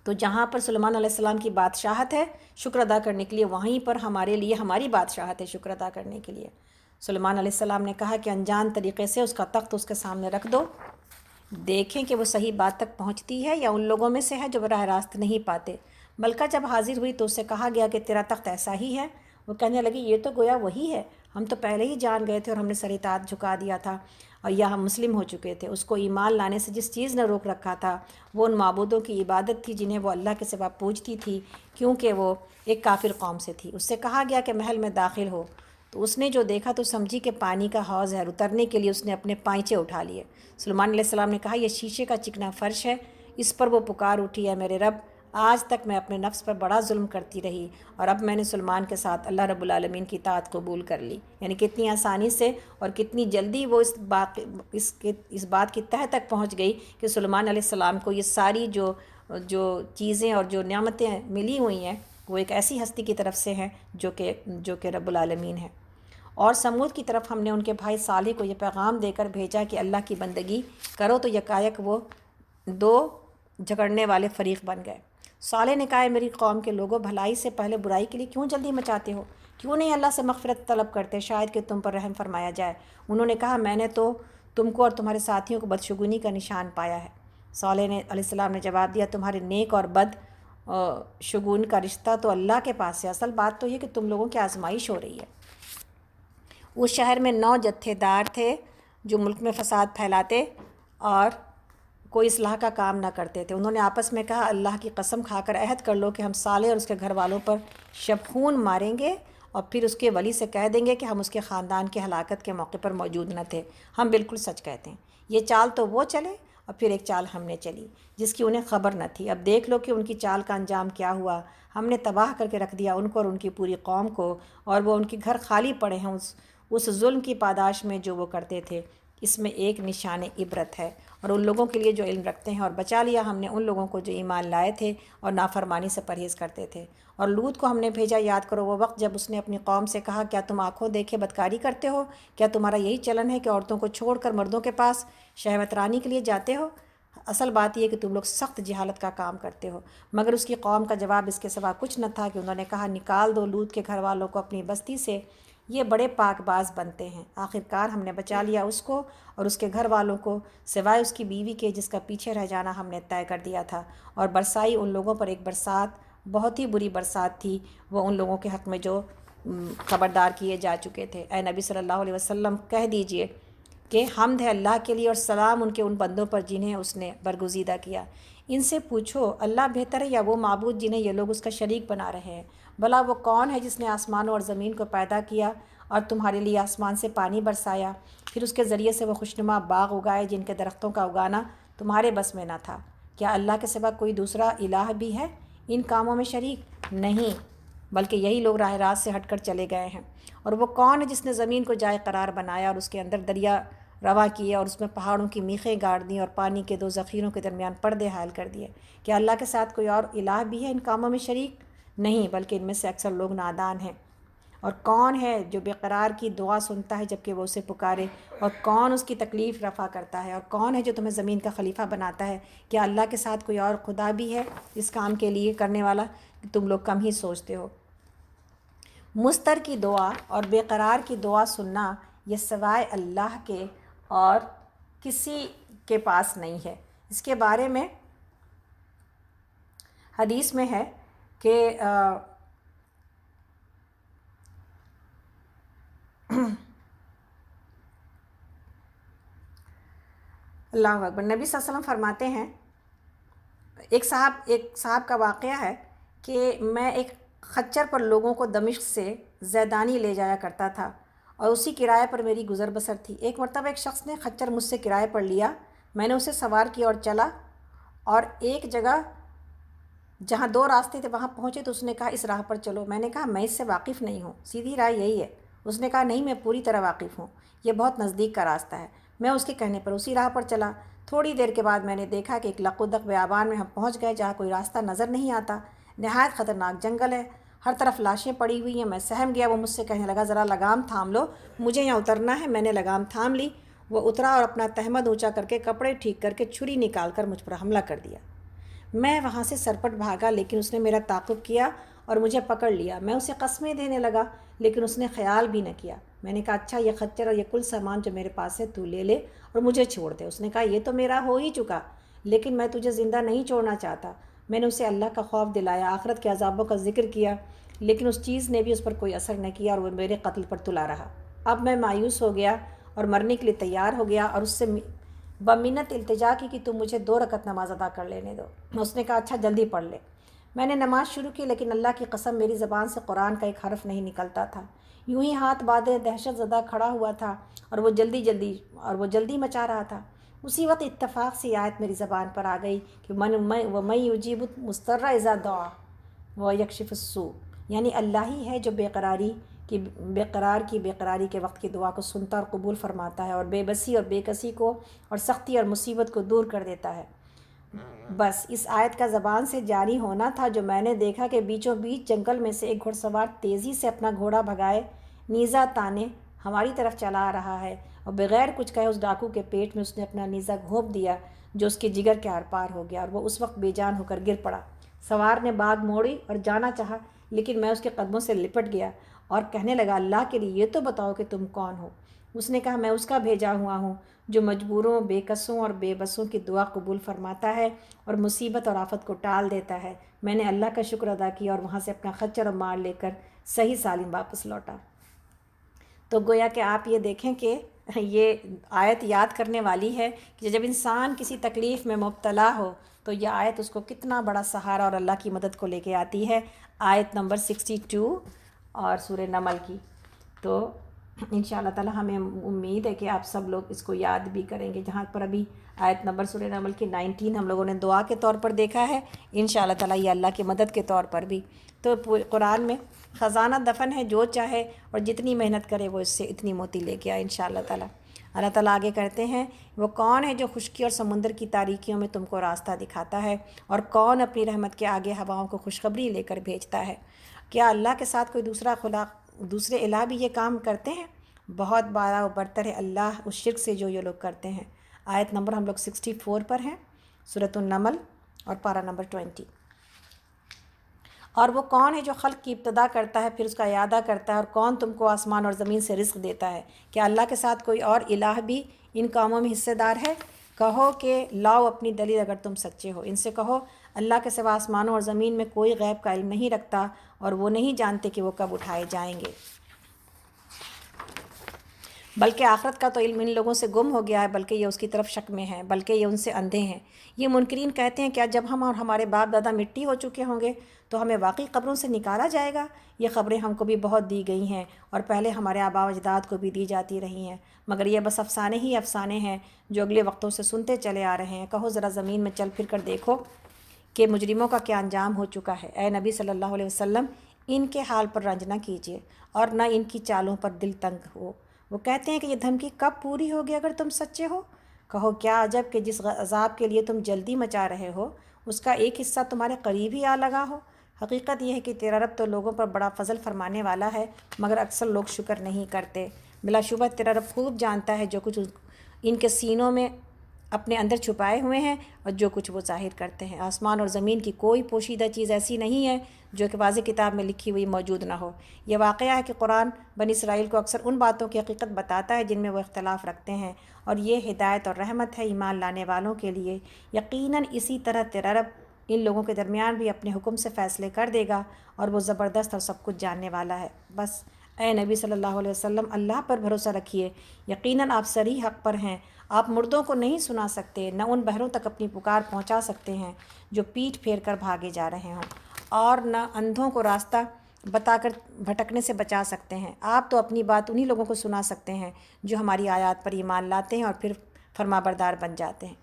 [SPEAKER 1] تو جہاں پر سلیمان علیہ السلام کی بادشاہت ہے شکر ادا کرنے کے لیے، وہیں پر ہمارے لیے ہماری بادشاہت ہے شکر ادا کرنے کے لیے۔ سلیمان علیہ السلام نے کہا کہ انجان طریقے سے اس کا تخت اس کے سامنے رکھ دو، دیکھیں کہ وہ صحیح بات تک پہنچتی ہے یا ان لوگوں میں سے ہے جو براہ راست نہیں پاتے۔ ملکہ جب حاضر ہوئی تو اس سے کہا گیا کہ تیرا تخت ایسا ہی ہے؟ وہ کہنے لگی یہ تو گویا وہی ہے، ہم تو پہلے ہی جان گئے تھے اور ہم نے سر اطاعت جھکا دیا تھا اور یا ہم مسلم ہو چکے تھے۔ اس کو ایمان لانے سے جس چیز نے روک رکھا تھا وہ ان معبودوں کی عبادت تھی جنہیں وہ اللہ کے سوا پوجتی تھی، کیونکہ وہ ایک کافر قوم سے تھی۔ اس سے کہا گیا کہ محل میں داخل ہو، تو اس نے جو دیکھا تو سمجھی کہ پانی کا حوض ہے، اور اترنے کے لیے اس نے اپنے پائچے اٹھا لیے۔ سلیمان علیہ السلام نے کہا یہ شیشے کا چکنا فرش ہے، اس پر وہ پکار اٹھی ہے میرے رب، آج تک میں اپنے نفس پر بڑا ظلم کرتی رہی اور اب میں نے سلیمان کے ساتھ اللہ رب العالمین کی اطاعت قبول کر لی۔ یعنی کتنی آسانی سے اور کتنی جلدی وہ اس بات کی تہہ تک پہنچ گئی کہ سلیمان علیہ السلام کو یہ ساری جو چیزیں اور جو نعمتیں ملی ہوئی ہیں وہ ایک ایسی ہستی کی طرف سے ہیں جو کہ رب العالمین ہے۔ اور سمود کی طرف ہم نے ان کے بھائی صالح کو یہ پیغام دے کر بھیجا کہ اللہ کی بندگی کرو، تو یکایک وہ دو جھگڑنے والے فریق بن گئے۔ صالح نے کہا میری قوم کے لوگوں، بھلائی سے پہلے برائی کے لیے کیوں جلدی مچاتے ہو؟ کیوں نہیں اللہ سے مغفرت طلب کرتے، شاید کہ تم پر رحم فرمایا جائے؟ انہوں نے کہا میں نے تو تم کو اور تمہارے ساتھیوں کو بدشگونی کا نشان پایا ہے۔ صالح علیہ السلام نے جواب دیا تمہارے نیک اور بد شگون کا رشتہ تو اللہ کے پاس ہے، اصل بات تو یہ کہ تم لوگوں کی آزمائش ہو رہی ہے۔ اس شہر میں 9 جتھے دار تھے جو ملک میں فساد پھیلاتے اور کوئی اصلاح کا کام نہ کرتے تھے۔ انہوں نے آپس میں کہا اللہ کی قسم کھا کر عہد کر لو کہ ہم صالح اور اس کے گھر والوں پر شبخون ماریں گے اور پھر اس کے ولی سے کہہ دیں گے کہ ہم اس کے خاندان کی ہلاکت کے موقع پر موجود نہ تھے، ہم بالکل سچ کہتے ہیں۔ یہ چال تو وہ چلے اور پھر ایک چال ہم نے چلی جس کی انہیں خبر نہ تھی، اب دیکھ لو کہ ان کی چال کا انجام کیا ہوا۔ ہم نے تباہ کر کے رکھ دیا ان کو اور ان کی پوری قوم کو، اور وہ ان کے گھر خالی پڑے ہیں اس ظلم کی پاداش میں جو وہ کرتے تھے۔ اس میں ایک نشان عبرت ہے اور ان لوگوں کے لیے جو علم رکھتے ہیں، اور بچا لیا ہم نے ان لوگوں کو جو ایمان لائے تھے اور نافرمانی سے پرہیز کرتے تھے۔ اور لوط کو ہم نے بھیجا، یاد کرو وہ وقت جب اس نے اپنی قوم سے کہا کیا تم آنکھوں دیکھے بدکاری کرتے ہو؟ کیا تمہارا یہی چلن ہے کہ عورتوں کو چھوڑ کر مردوں کے پاس شہوت رانی کے لیے جاتے ہو؟ اصل بات یہ کہ تم لوگ سخت جہالت کا کام کرتے ہو۔ مگر اس کی قوم کا جواب اس کے سوا کچھ نہ تھا کہ انہوں نے کہا نکال دو لوط کے گھر والوں کو اپنی بستی سے، یہ بڑے پاک باز بنتے ہیں۔ آخرکار ہم نے بچا لیا اس کو اور اس کے گھر والوں کو، سوائے اس کی بیوی کے جس کا پیچھے رہ جانا ہم نے طے کر دیا تھا، اور برسائی ان لوگوں پر ایک برسات، بہت ہی بری برسات تھی وہ ان لوگوں کے حق میں جو خبردار کیے جا چکے تھے۔ اے نبی صلی اللہ علیہ وسلم کہہ دیجئے کہ حمد ہے اللہ کے لیے اور سلام ان کے ان بندوں پر جنہیں اس نے برگزیدہ کیا۔ ان سے پوچھو اللہ بہتر ہے یا وہ معبود جنہیں یہ لوگ اس کا شریک بنا رہے ہیں؟ بھلا وہ کون ہے جس نے آسمانوں اور زمین کو پیدا کیا اور تمہارے لیے آسمان سے پانی برسایا، پھر اس کے ذریعے سے وہ خوشنما باغ اگائے جن کے درختوں کا اگانا تمہارے بس میں نہ تھا؟ کیا اللہ کے سوا کوئی دوسرا الہ بھی ہے ان کاموں میں شریک؟ نہیں، بلکہ یہی لوگ راہ راست سے ہٹ کر چلے گئے ہیں۔ اور وہ کون ہے جس نے زمین کو جائے قرار بنایا اور اس کے اندر دریا رواں کیے اور اس میں پہاڑوں کی میخیں گاڑ دیں اور پانی کے 2 ذخیروں کے درمیان پردے حائل کر دیے؟ کیا اللہ کے ساتھ کوئی اور الہ بھی ہے ان کاموں میں شریک؟ نہیں، بلکہ ان میں سے اکثر لوگ نادان ہیں۔ اور کون ہے جو بے قرار کی دعا سنتا ہے جبکہ وہ اسے پکارے، اور کون اس کی تکلیف رفع کرتا ہے، اور کون ہے جو تمہیں زمین کا خلیفہ بناتا ہے؟ کیا اللہ کے ساتھ کوئی اور خدا بھی ہے اس کام کے لیے کرنے والا؟ تم لوگ کم ہی سوچتے ہو۔ مضطر کی دعا اور بے قرار کی دعا سننا یہ سوائے اللہ کے اور کسی کے پاس نہیں ہے۔ اس کے بارے میں حدیث میں ہے کہ اللہ اکبر، نبی صلی اللہ علیہ وسلم فرماتے ہیں ایک صاحب کا واقعہ ہے کہ میں ایک خچر پر لوگوں کو دمشق سے زیدانی لے جایا کرتا تھا اور اسی کرائے پر میری گزر بسر تھی۔ ایک مرتبہ ایک شخص نے خچر مجھ سے کرائے پر لیا، میں نے اسے سوار کیا اور چلا، اور ایک جگہ جہاں 2 راستے تھے وہاں پہنچے تو اس نے کہا اس راہ پر چلو۔ میں نے کہا میں اس سے واقف نہیں ہوں، سیدھی راہ یہی ہے۔ اس نے کہا نہیں، میں پوری طرح واقف ہوں، یہ بہت نزدیک کا راستہ ہے۔ میں اس کے کہنے پر اسی راہ پر چلا۔ تھوڑی دیر کے بعد میں نے دیکھا کہ ایک لق و دق بیابان میں ہم پہنچ گئے جہاں کوئی راستہ نظر نہیں آتا، نہایت خطرناک جنگل ہے، ہر طرف لاشیں پڑی ہوئی ہیں۔ میں سہم گیا۔ وہ مجھ سے کہنے لگا ذرا لگام تھام لو، مجھے یہاں اترنا ہے۔ میں نے لگام تھام لی۔ وہ اترا اور اپنا تہمد اونچا کر کے کپڑے ٹھیک کر کے چھری نکال کر مجھ پر حملہ کر دیا۔ میں وہاں سے سرپٹ بھاگا، لیکن اس نے میرا تعاقب کیا اور مجھے پکڑ لیا۔ میں اسے قسمیں دینے لگا لیکن اس نے خیال بھی نہ کیا۔ میں نے کہا اچھا یہ خچر اور یہ کل سامان جو میرے پاس ہے تو لے لے اور مجھے چھوڑ دے۔ اس نے کہا یہ تو میرا ہو ہی چکا، لیکن میں تجھے زندہ نہیں چھوڑنا چاہتا۔ میں نے اسے اللہ کا خوف دلایا، آخرت کے عذابوں کا ذکر کیا، لیکن اس چیز نے بھی اس پر کوئی اثر نہ کیا اور وہ میرے قتل پر تلا رہا۔ اب میں مایوس ہو گیا اور مرنے کے لیے تیار ہو گیا اور اس سے بمنت التجا کی کہ تم مجھے 2 رکعت نماز ادا کر لینے دو۔ اس نے کہا اچھا جلدی پڑھ لے۔ میں نے نماز شروع کی، لیکن اللہ کی قسم میری زبان سے قرآن کا ایک حرف نہیں نکلتا تھا۔ یوں ہی ہاتھ باندھے دہشت زدہ کھڑا ہوا تھا اور وہ جلدی مچا رہا تھا۔ اسی وقت اتفاق سے آیت میری زبان پر آ گئی کہ وَمَن يُجِيبُ الْمُضْطَرَّ إِذَا دَعَاهُ وَيَكْشِفُ السُّوءَ، یعنی اللہ ہی ہے جو بے قراری کے وقت کی دعا کو سنتا اور قبول فرماتا ہے، اور بے بسی اور بے کسی کو اور سختی اور مصیبت کو دور کر دیتا ہے۔ بس اس آیت کا زبان سے جاری ہونا تھا جو میں نے دیکھا کہ بیچوں بیچ جنگل میں سے ایک گھڑ سوار تیزی سے اپنا گھوڑا بھگائے نیزہ تانے ہماری طرف چلا آ رہا ہے، اور بغیر کچھ کہے اس ڈاکو کے پیٹ میں اس نے اپنا نیزہ گھونپ دیا جو اس کے جگر کے آر پار ہو گیا، اور وہ اس وقت بے جان ہو کر گر پڑا۔ سوار نے باگ موڑی اور جانا چاہا، لیکن میں اس کے قدموں سے لپٹ گیا اور کہنے لگا اللہ کے لیے یہ تو بتاؤ کہ تم کون ہو؟ اس نے کہا میں اس کا بھیجا ہوا ہوں جو مجبوروں، بے کسوں اور بے بسوں کی دعا قبول فرماتا ہے اور مصیبت اور آفت کو ٹال دیتا ہے۔ میں نے اللہ کا شکر ادا کیا اور وہاں سے اپنا خچر اور مال لے کر صحیح سالم واپس لوٹا۔ تو گویا کہ آپ یہ دیکھیں کہ یہ آیت یاد کرنے والی ہے کہ جب انسان کسی تکلیف میں مبتلا ہو تو یہ آیت اس کو کتنا بڑا سہارا اور اللہ کی مدد کو لے کے آتی ہے۔ آیت نمبر 62 اور سورہ نمل کی۔ تو انشاءاللہ تعالی ہمیں امید ہے کہ آپ سب لوگ اس کو یاد بھی کریں گے۔ جہاں پر ابھی آیت نمبر سورہ نمل کی 19 ہم لوگوں نے دعا کے طور پر دیکھا ہے، انشاءاللہ تعالی یہ اللہ کی مدد کے طور پر بھی۔ تو قرآن میں خزانہ دفن ہے، جو چاہے اور جتنی محنت کرے وہ اس سے اتنی موتی لے کے آئے انشاءاللہ تعالی۔ اللہ تعالیٰ آگے کرتے ہیں وہ کون ہے جو خشکی اور سمندر کی تاریکیوں میں تم کو راستہ دکھاتا ہے، اور کون اپنی رحمت کے آگے ہواؤں کو خوشخبری لے کر بھیجتا ہے؟ کیا اللہ کے ساتھ کوئی دوسرے الہ بھی یہ کام کرتے ہیں؟ بہت بڑا و برتر ہے اللہ اس شرک سے جو یہ لوگ کرتے ہیں۔ آیت نمبر ہم لوگ 64 پر ہیں، سورۃ النمل اور پارہ نمبر 20۔ اور وہ کون ہے جو خلق کی ابتدا کرتا ہے پھر اس کا اعادہ کرتا ہے، اور کون تم کو آسمان اور زمین سے رزق دیتا ہے؟ کیا اللہ کے ساتھ کوئی اور الہ بھی ان کاموں میں حصے دار ہے؟ کہو کہ لاؤ اپنی دلیل اگر تم سچے ہو۔ ان سے کہو اللہ کے سوا آسمانوں اور زمین میں کوئی غیب کا علم نہیں رکھتا، اور وہ نہیں جانتے کہ وہ کب اٹھائے جائیں گے، بلکہ آخرت کا تو علم ان لوگوں سے گم ہو گیا ہے، بلکہ یہ اس کی طرف شک میں ہیں، بلکہ یہ ان سے اندھے ہیں۔ یہ منکرین کہتے ہیں کیا جب ہم اور ہمارے باپ دادا مٹی ہو چکے ہوں گے تو ہمیں واقعی قبروں سے نکالا جائے گا؟ یہ خبریں ہم کو بھی بہت دی گئی ہیں اور پہلے ہمارے آباء و اجداد کو بھی دی جاتی رہی ہیں، مگر یہ بس افسانے ہی افسانے ہیں جو اگلے وقتوں سے سنتے چلے آ رہے ہیں۔ کہو ذرا زمین میں چل پھر کر دیکھو کہ مجرموں کا کیا انجام ہو چکا ہے۔ اے نبی صلی اللہ علیہ وسلم ان کے حال پر رنج نہ کیجیے اور نہ ان کی چالوں پر دل تنگ ہو۔ وہ کہتے ہیں کہ یہ دھمکی کب پوری ہوگی اگر تم سچے ہو؟ کہو کیا عجب کہ جس عذاب کے لیے تم جلدی مچا رہے ہو اس کا ایک حصہ تمہارے قریب ہی آ لگا ہو۔ حقیقت یہ ہے کہ تیرا رب تو لوگوں پر بڑا فضل فرمانے والا ہے، مگر اکثر لوگ شکر نہیں کرتے۔ بلا شبہ تیرا رب خوب جانتا ہے جو کچھ ان کے سینوں میں اپنے اندر چھپائے ہوئے ہیں اور جو کچھ وہ ظاہر کرتے ہیں۔ آسمان اور زمین کی کوئی پوشیدہ چیز ایسی نہیں ہے جو کہ واضح کتاب میں لکھی ہوئی موجود نہ ہو۔ یہ واقعہ ہے کہ قرآن بنی اسرائیل کو اکثر ان باتوں کی حقیقت بتاتا ہے جن میں وہ اختلاف رکھتے ہیں، اور یہ ہدایت اور رحمت ہے ایمان لانے والوں کے لیے۔ یقیناً اسی طرح تیرا رب ان لوگوں کے درمیان بھی اپنے حکم سے فیصلے کر دے گا، اور وہ زبردست اور سب کچھ جاننے والا ہے۔ بس اے نبی صلی اللہ علیہ وسلم اللہ پر بھروسہ رکھیے، یقیناً آپ صریح حق پر ہیں۔ آپ مردوں کو نہیں سنا سکتے، نہ ان بہروں تک اپنی پکار پہنچا سکتے ہیں جو پیٹھ پھیر کر بھاگے جا رہے ہوں، اور نہ اندھوں کو راستہ بتا کر بھٹکنے سے بچا سکتے ہیں۔ آپ تو اپنی بات انہی لوگوں کو سنا سکتے ہیں جو ہماری آیات پر ایمان لاتے ہیں اور پھر فرما بردار بن جاتے ہیں،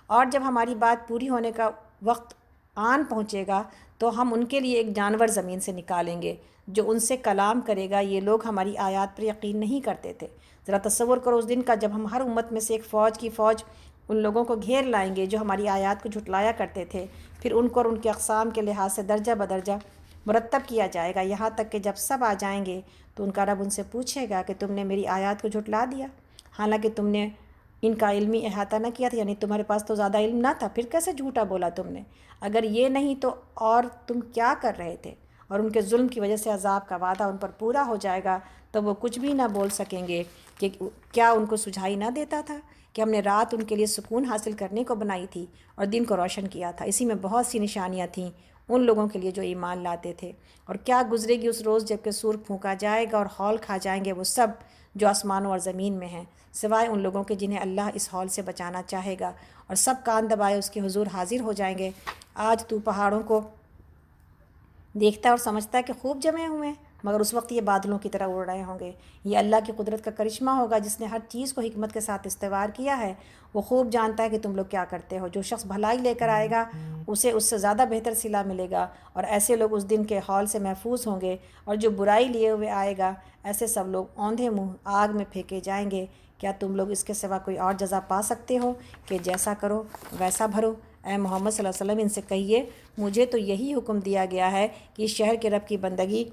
[SPEAKER 1] اور جب ہماری بات پوری ہونے کا وقت آن پہنچے گا تو ہم ان کے لیے ایک جانور زمین سے نکالیں گے جو ان سے کلام کرے گا۔ یہ لوگ ہماری آیات پر یقین نہیں کرتے تھے۔ ذرا تصور کرو اس دن کا جب ہم ہر امت میں سے ایک فوج کی فوج ان لوگوں کو گھیر لائیں گے جو ہماری آیات کو جھٹلایا کرتے تھے، پھر ان کو اور ان کے اقسام کے لحاظ سے درجہ بدرجہ مرتب کیا جائے گا، یہاں تک کہ جب سب آ جائیں گے تو ان کا رب ان سے پوچھے گا کہ تم نے میری آیات کو جھٹلا دیا، حالانکہ تم نے ان کا علمی احاطہ نہ کیا تھا، یعنی تمہارے پاس تو زیادہ علم نہ تھا، پھر کیسے جھوٹا بولا تم نے؟ اگر یہ نہیں تو اور تم کیا کر رہے تھے؟ اور ان کے ظلم کی وجہ سے عذاب کا وعدہ ان پر پورا ہو جائے گا تو وہ کچھ بھی نہ بول سکیں گے کہ کیا ان کو سجھائی نہ دیتا تھا کہ ہم نے رات ان کے لیے سکون حاصل کرنے کو بنائی تھی اور دن کو روشن کیا تھا، اسی میں بہت سی نشانیاں تھیں ان لوگوں کے لیے جو ایمان لاتے تھے۔ اور کیا گزرے گی اس روز جب کہ سور پھونکا جائے گا اور ہول کھا جائیں گے وہ سب جو آسمانوں اور زمین میں ہیں، سوائے ان لوگوں کے جنہیں اللہ اس ہول سے بچانا چاہے گا، اور سب کان دبائے اس کے حضور حاضر ہو جائیں گے۔ آج تو پہاڑوں کو دیکھتا ہے اور سمجھتا ہے کہ خوب جمے ہوئے ہیں، مگر اس وقت یہ بادلوں کی طرح اڑ رہے ہوں گے۔ یہ اللہ کی قدرت کا کرشمہ ہوگا جس نے ہر چیز کو حکمت کے ساتھ استوار کیا ہے۔ وہ خوب جانتا ہے کہ تم لوگ کیا کرتے ہو۔ جو شخص بھلائی لے کر آئے گا اسے اس سے زیادہ بہتر صلہ ملے گا، اور ایسے لوگ اس دن کے ہول سے محفوظ ہوں گے، اور جو برائی لیے ہوئے آئے گا ایسے سب لوگ اوندھے منہ آگ میں پھینکے جائیں گے۔ کیا تم لوگ اس کے سوا کوئی اور جزا پا سکتے ہو کہ جیسا کرو ویسا بھرو؟ اے محمد صلی اللہ علیہ وسلم ان سے کہیے، مجھے تو یہی حکم دیا گیا ہے کہ اس شہر کے رب کی بندگی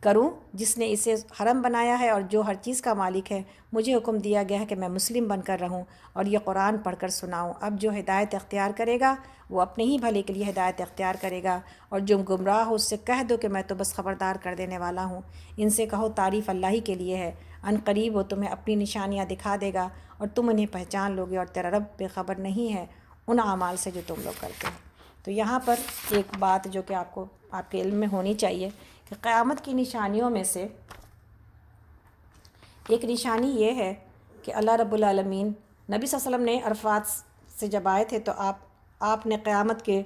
[SPEAKER 1] کروں جس نے اسے حرم بنایا ہے اور جو ہر چیز کا مالک ہے۔ مجھے حکم دیا گیا ہے کہ میں مسلم بن کر رہوں اور یہ قرآن پڑھ کر سناؤں۔ اب جو ہدایت اختیار کرے گا وہ اپنے ہی بھلے کے لیے ہدایت اختیار کرے گا، اور جو گمراہ ہو اس سے کہہ دو کہ میں تو بس خبردار کر دینے والا ہوں۔ ان سے کہو تعریف اللہ ہی کے لیے ہے، ان قریب وہ تمہیں اپنی نشانیاں دکھا دے گا اور تم انہیں پہچان لوگے، اور تیرا رب بے خبر نہیں ہے ان اعمال سے جو تم لوگ کرتے ہو۔ تو یہاں پر ایک بات جو کہ آپ کے علم میں ہونی چاہیے کہ قیامت کی نشانیوں میں سے ایک نشانی یہ ہے کہ اللہ رب العالمین، نبی صلی اللہ علیہ وسلم نے عرفات سے جب آئے تھے تو آپ نے قیامت کے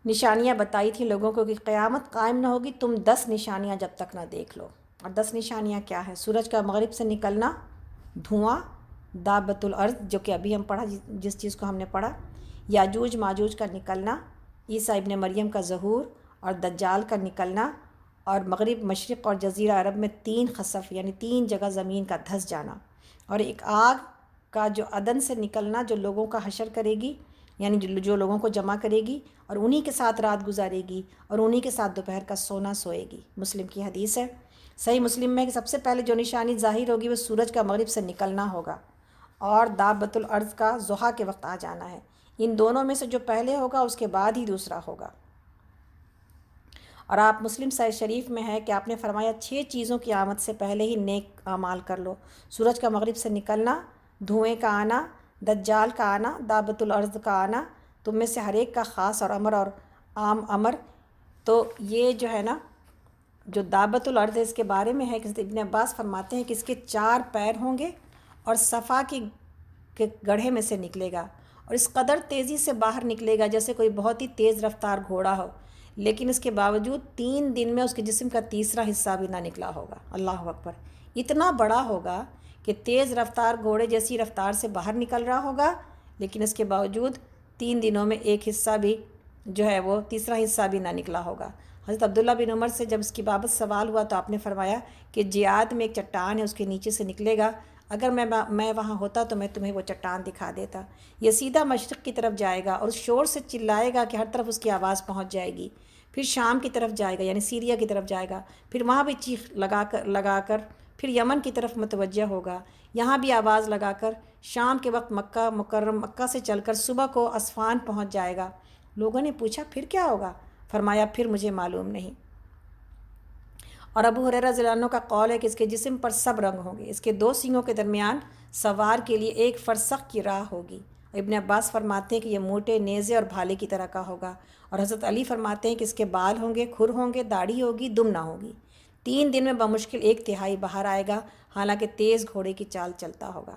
[SPEAKER 1] نشانیاں بتائی تھیں لوگوں کو کہ قیامت قائم نہ ہوگی تم 10 نشانیاں جب تک نہ دیکھ لو۔ اور 10 نشانیاں کیا ہیں؟ سورج کا مغرب سے نکلنا، دھواں، دابۃ الارض جو کہ ابھی ہم پڑھا، جس چیز کو ہم نے پڑھا، یاجوج ماجوج کا نکلنا، عیسیٰ ابن مریم کا ظہور اور دجال کا نکلنا، اور مغرب، مشرق اور جزیرہ عرب میں 3 خسف یعنی 3 جگہ زمین کا دھس جانا، اور ایک آگ کا جو عدن سے نکلنا جو لوگوں کا حشر کرے گی، یعنی جو لوگوں کو جمع کرے گی اور انہی کے ساتھ رات گزارے گی اور انہی کے ساتھ دوپہر کا سونا سوئے گی۔ مسلم کی حدیث ہے، صحیح مسلم میں، کہ سب سے پہلے جو نشانی ظاہر ہوگی وہ سورج کا مغرب سے نکلنا ہوگا، اور دابۃ الارض کا ضحیٰ کے وقت آ جانا ہے۔ ان دونوں میں سے جو پہلے ہوگا اس کے بعد ہی دوسرا ہوگا۔ اور آپ مسلم صحیح شریف میں ہے کہ آپ نے فرمایا 6 چیزوں کی آمد سے پہلے ہی نیک اعمال کر لو: سورج کا مغرب سے نکلنا، دھوئیں کا آنا، دجال کا آنا، دابۃ الارض کا آنا، تم میں سے ہر ایک کا خاص اور امر اور عام امر۔ تو یہ جو ہے نا، جو دابۃ الارض ہے اس کے بارے میں ہے کہ ابن عباس فرماتے ہیں کہ اس کے 4 پیر ہوں گے اور صفا کے گڑھے میں سے نکلے گا، اور اس قدر تیزی سے باہر نکلے گا جیسے کوئی بہت ہی تیز رفتار گھوڑا ہو، لیکن اس کے باوجود 3 دن میں اس کے جسم کا تیسرا حصہ بھی نہ نکلا ہوگا۔ اللہ اکبر! اتنا بڑا ہوگا کہ تیز رفتار گھوڑے جیسی رفتار سے باہر نکل رہا ہوگا، لیکن اس کے باوجود 3 دنوں میں ایک حصہ بھی جو ہے وہ تیسرا حصہ بھی نہ نکلا ہوگا۔ حضرت عبداللہ بن عمر سے جب اس کی بابت سوال ہوا تو آپ نے فرمایا کہ جیاد میں ایک چٹان ہے، اس کے نیچے سے نکلے گا، اگر میں وہاں ہوتا تو میں تمہیں وہ چٹان دکھا دیتا۔ یہ سیدھا مشرق کی طرف جائے گا اور اس شور سے چلائے گا کہ ہر طرف اس کی آواز پہنچ جائے گی، پھر شام کی طرف جائے گا یعنی سیریا کی طرف جائے گا، پھر وہاں بھی چیخ لگا کر پھر یمن کی طرف متوجہ ہوگا، یہاں بھی آواز لگا کر شام کے وقت مکہ سے چل کر صبح کو اصفہان پہنچ جائے گا۔ لوگوں نے پوچھا پھر کیا ہوگا؟ فرمایا پھر مجھے معلوم نہیں۔ اور ابو ہریرہ رضی اللہ عنہ کا قول ہے کہ اس کے جسم پر سب رنگ ہوں گے، اس کے 2 سینگوں کے درمیان سوار کے لیے 1 فرسخ کی راہ ہوگی۔ ابن عباس فرماتے ہیں کہ یہ موٹے نیزے اور بھالے کی طرح کا ہوگا، اور حضرت علی فرماتے ہیں کہ اس کے بال ہوں گے، کھر ہوں گے، داڑھی ہوگی، دم نہ ہوگی۔ 3 دن میں بمشکل 1/3 باہر آئے گا، حالانکہ تیز گھوڑے کی چال چلتا ہوگا۔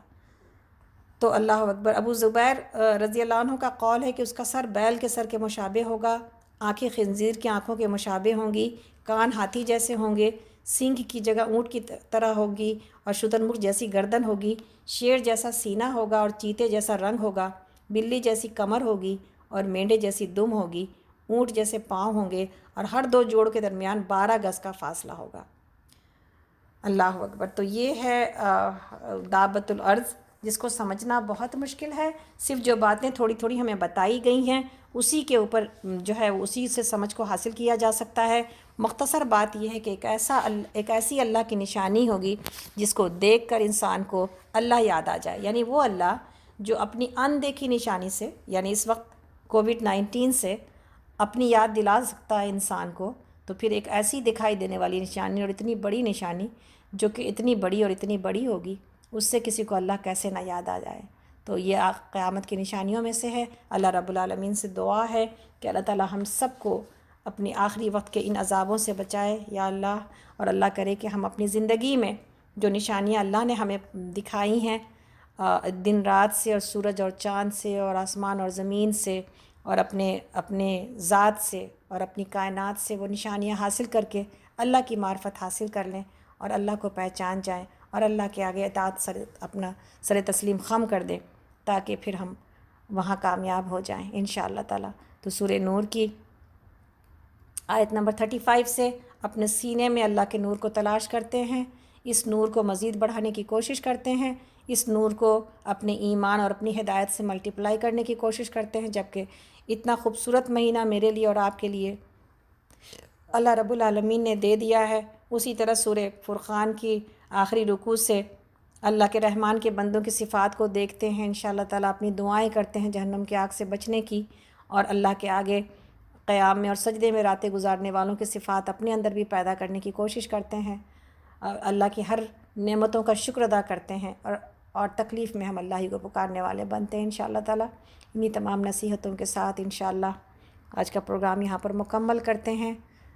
[SPEAKER 1] تو اللہ اکبر! ابو زبیر رضی اللہ عنہ کا قول ہے کہ اس کا سر بیل کے سر کے مشابہ ہوگا، آنکھیں خنزیر کی آنکھوں کے مشابہ ہوں گی، کان ہاتھی جیسے ہوں گے، سینگ کی جگہ اونٹ کی طرح ہوگی، اور شترمرغ جیسی گردن ہوگی، شیر جیسا سینہ ہوگا اور چیتے جیسا رنگ ہوگا، بلی جیسی کمر ہوگی اور مینڈے جیسی دم ہوگی، اونٹ جیسے پاؤں ہوں گے، اور ہر 2 جوڑ کے درمیان 12 گز کا فاصلہ ہوگا۔ اللہ اکبر! تو یہ ہے دابۃ الارض، جس کو سمجھنا بہت مشکل ہے۔ صرف جو باتیں تھوڑی تھوڑی ہمیں بتائی گئی ہیں اسی کے اوپر جو ہے اسی سے سمجھ کو حاصل کیا جا سکتا ہے۔ مختصر بات یہ ہے کہ ایک ایسی اللہ کی نشانی ہوگی جس کو دیکھ کر انسان کو اللہ یاد آ جائے، یعنی وہ اللہ جو اپنی ان دیکھی نشانی سے، یعنی اس وقت کووڈ 19 سے اپنی یاد دلا سکتا ہے انسان کو، تو پھر ایک ایسی دکھائی دینے والی نشانی اور اتنی بڑی نشانی جو کہ اتنی بڑی اور اتنی بڑی ہوگی، اس سے کسی کو اللہ کیسے نہ یاد آ جائے۔ تو یہ قیامت کی نشانیوں میں سے ہے۔ اللہ رب العالمین سے دعا ہے کہ اللہ تعالی ہم سب کو اپنی آخری وقت کے ان عذابوں سے بچائے یا اللہ، اور اللہ کرے کہ ہم اپنی زندگی میں جو نشانیاں اللہ نے ہمیں دکھائی ہیں دن رات سے اور سورج اور چاند سے اور آسمان اور زمین سے اور اپنے ذات سے اور اپنی کائنات سے وہ نشانیاں حاصل کر کے اللہ کی معرفت حاصل کر لیں اور اللہ کو پہچان جائیں اور اللہ کے آگے اطاعت اپنا سر تسلیم خم کر دیں، تاکہ پھر ہم وہاں کامیاب ہو جائیں انشاءاللہ تعالی۔ تو سورہ نور کی آیت نمبر 35 سے اپنے سینے میں اللہ کے نور کو تلاش کرتے ہیں، اس نور کو مزید بڑھانے کی کوشش کرتے ہیں، اس نور کو اپنے ایمان اور اپنی ہدایت سے ملٹیپلائی کرنے کی کوشش کرتے ہیں، جبکہ اتنا خوبصورت مہینہ میرے لیے اور آپ کے لیے اللہ رب العالمین نے دے دیا ہے۔ اسی طرح سورہ فرقان کی آخری رکوع سے اللہ کے رحمان کے بندوں کی صفات کو دیکھتے ہیں، انشاءاللہ تعالیٰ اپنی دعائیں کرتے ہیں جہنم کی آگ سے بچنے کی، اور اللہ کے آگے قیام میں اور سجدے میں راتیں گزارنے والوں کی صفات اپنے اندر بھی پیدا کرنے کی کوشش کرتے ہیں، اور اللہ کی ہر نعمتوں کا شکر ادا کرتے ہیں، اور تکلیف میں ہم اللہ ہی کو پکارنے والے بنتے ہیں انشاءاللہ تعالیٰ۔ انہی تمام نصیحتوں کے ساتھ انشاءاللہ آج کا پروگرام یہاں پر مکمل کرتے ہیں،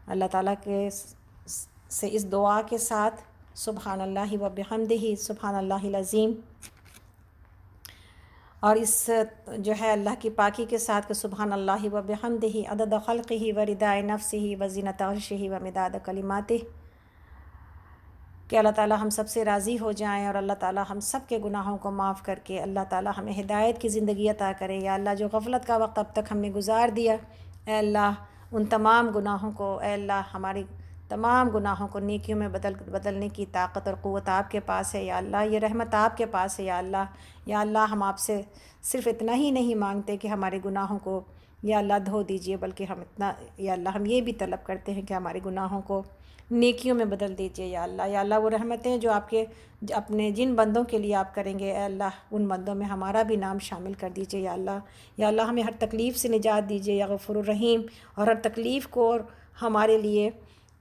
[SPEAKER 1] اللہ تعالیٰ کے سے اس دعا کے ساتھ سبحان اللہ و بحمدہ سبحان اللہ العظیم، اور اس جو ہے اللہ کی پاکی کے ساتھ کہ سبحان اللہ و بحمدہ عدد خلقہ و رداء نفسہ و زینت عرشہ و مداد کلماتہ، کہ اللہ تعالیٰ ہم سب سے راضی ہو جائیں اور اللہ تعالیٰ ہم سب کے گناہوں کو معاف کر کے اللہ تعالیٰ ہمیں ہدایت کی زندگی عطا کرے۔ یا اللہ جو غفلت کا وقت اب تک ہم نے گزار دیا، اے اللہ ان تمام گناہوں کو، اے اللہ ہماری تمام گناہوں کو نیکیوں میں بدلنے کی طاقت اور قوت آپ کے پاس ہے یا اللہ، یہ رحمت آپ کے پاس ہے یا اللہ۔ یا اللہ ہم آپ سے صرف اتنا ہی نہیں مانگتے کہ ہمارے گناہوں کو یا اللہ دھو دیجئے، بلکہ ہم اتنا یا اللہ ہم یہ بھی طلب کرتے ہیں کہ ہمارے گناہوں کو نیکیوں میں بدل دیجئے یا اللہ۔ یا اللہ وہ رحمتیں جو آپ کے اپنے جن بندوں کے لیے آپ کریں گے، اے اللہ ان بندوں میں ہمارا بھی نام شامل کر دیجئے یا اللہ۔ یا اللہ ہمیں ہر تکلیف سے نجات دیجئے یا غفور الرحیم، اور ہر تکلیف کو اور ہمارے لیے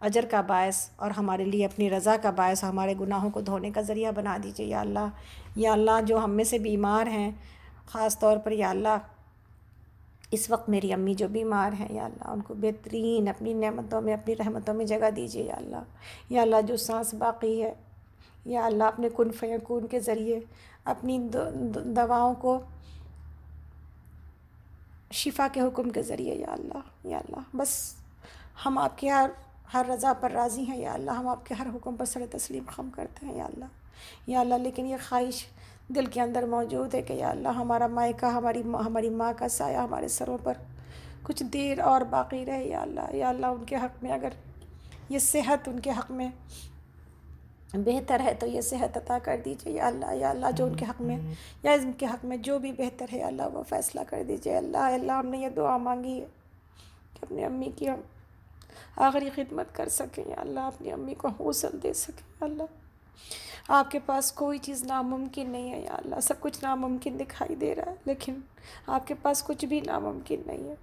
[SPEAKER 1] اجر کا باعث اور ہمارے لیے اپنی رضا کا باعث، ہمارے گناہوں کو دھونے کا ذریعہ بنا دیجئے یا اللہ۔ یا اللہ جو ہم میں سے بیمار ہیں، خاص طور پر یا اللہ اس وقت میری امی جو بیمار ہیں یا اللہ، ان کو بہترین اپنی نعمتوں میں اپنی رحمتوں میں جگہ دیجیے یا اللہ۔ یا اللہ جو سانس باقی ہے یا اللہ اپنے کن فیکون کے ذریعے اپنی دواؤں کو شفا کے حکم کے ذریعے یا اللہ، یا اللہ بس ہم آپ کے ہر رضا پر راضی ہیں یا اللہ، ہم آپ کے ہر حکم پر سر تسلیم خم کرتے ہیں یا اللہ۔ یا اللہ لیکن یہ خواہش دل کے اندر موجود ہے کہ یا اللہ ہمارا مائکہ، ہماری ماں کا سایہ ہمارے سروں پر کچھ دیر اور باقی رہے یا اللہ۔ یا اللہ ان کے حق میں اگر یہ صحت ان کے حق میں بہتر ہے تو یہ صحت عطا کر دیجیے یا اللہ۔ یا اللہ جو ان کے حق میں یا ان کے حق میں جو بھی بہتر ہے یا اللہ وہ فیصلہ کر دیجیے اللہ۔ اللہ ہم نے یہ دعا مانگی ہے کہ اپنی امی کی ہم آخری خدمت کر سکیں یا اللہ، اپنی امی کو حوصل دے سکیں یا اللہ۔ آپ کے پاس کوئی چیز ناممکن نہیں ہے یا اللہ، سب کچھ ناممکن دکھائی دے رہا ہے لیکن آپ کے پاس کچھ بھی ناممکن نہیں ہے۔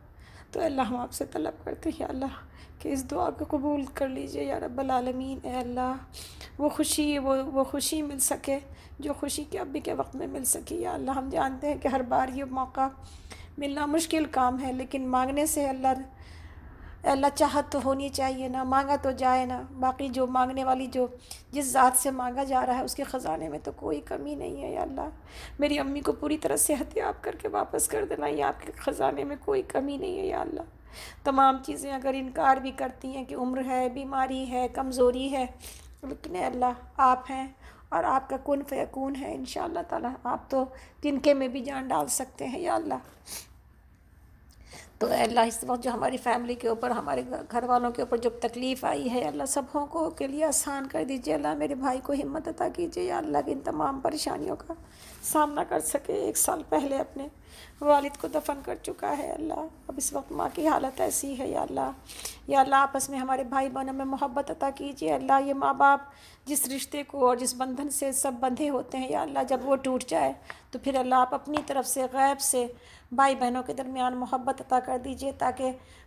[SPEAKER 1] تو اللہ ہم آپ سے طلب کرتے ہیں یا اللہ کہ اس دعا کو قبول کر لیجئے یا رب العالمین۔ اے اللہ وہ خوشی مل سکے جو خوشی کے ابھی کے وقت میں مل سکی یا اللہ۔ ہم جانتے ہیں کہ ہر بار یہ موقع ملنا مشکل کام ہے، لیکن مانگنے سے اللہ چاہت تو ہونی چاہیے نا، مانگا تو جائے نا۔ باقی جو مانگنے والی جس ذات سے مانگا جا رہا ہے اس کے خزانے میں تو کوئی کمی نہیں ہے یا اللہ۔ میری امی کو پوری طرح صحت یاب کر کے واپس کر دینا، یہ آپ کے خزانے میں کوئی کمی نہیں ہے یا اللہ۔ تمام چیزیں اگر انکار بھی کرتی ہیں کہ عمر ہے، بیماری ہے، کمزوری ہے، لیکن اے اللہ آپ ہیں اور آپ کا کن فیکون ہے انشاءاللہ تعالیٰ۔ آپ تو تنکے میں بھی جان ڈال سکتے ہیں یا اللہ۔ تو اے اللہ اس وقت جو ہماری فیملی کے اوپر، ہمارے گھر والوں کے اوپر جو تکلیف آئی ہے اللہ، سبوں کو کے لیے آسان کر دیجیے اللہ۔ میرے بھائی کو ہمت عطا کیجیے یا اللہ کہ ان تمام پریشانیوں کا سامنا کر سکے۔ 1 سال پہلے اپنے والد کو دفن کر چکا ہے اللہ، اب اس وقت ماں کی حالت ایسی ہے یا اللہ۔ یا اللہ آپس میں ہمارے بھائی بہنوں میں محبت عطا کیجیے اللہ۔ یہ ماں باپ جس رشتے کو اور جس بندھن سے سب بندھے ہوتے ہیں یا اللہ، جب وہ ٹوٹ جائے تو پھر اللہ آپ اپنی طرف سے غیب سے بھائی بہنوں کے درمیان محبت عطا کر دیجیے، تاکہ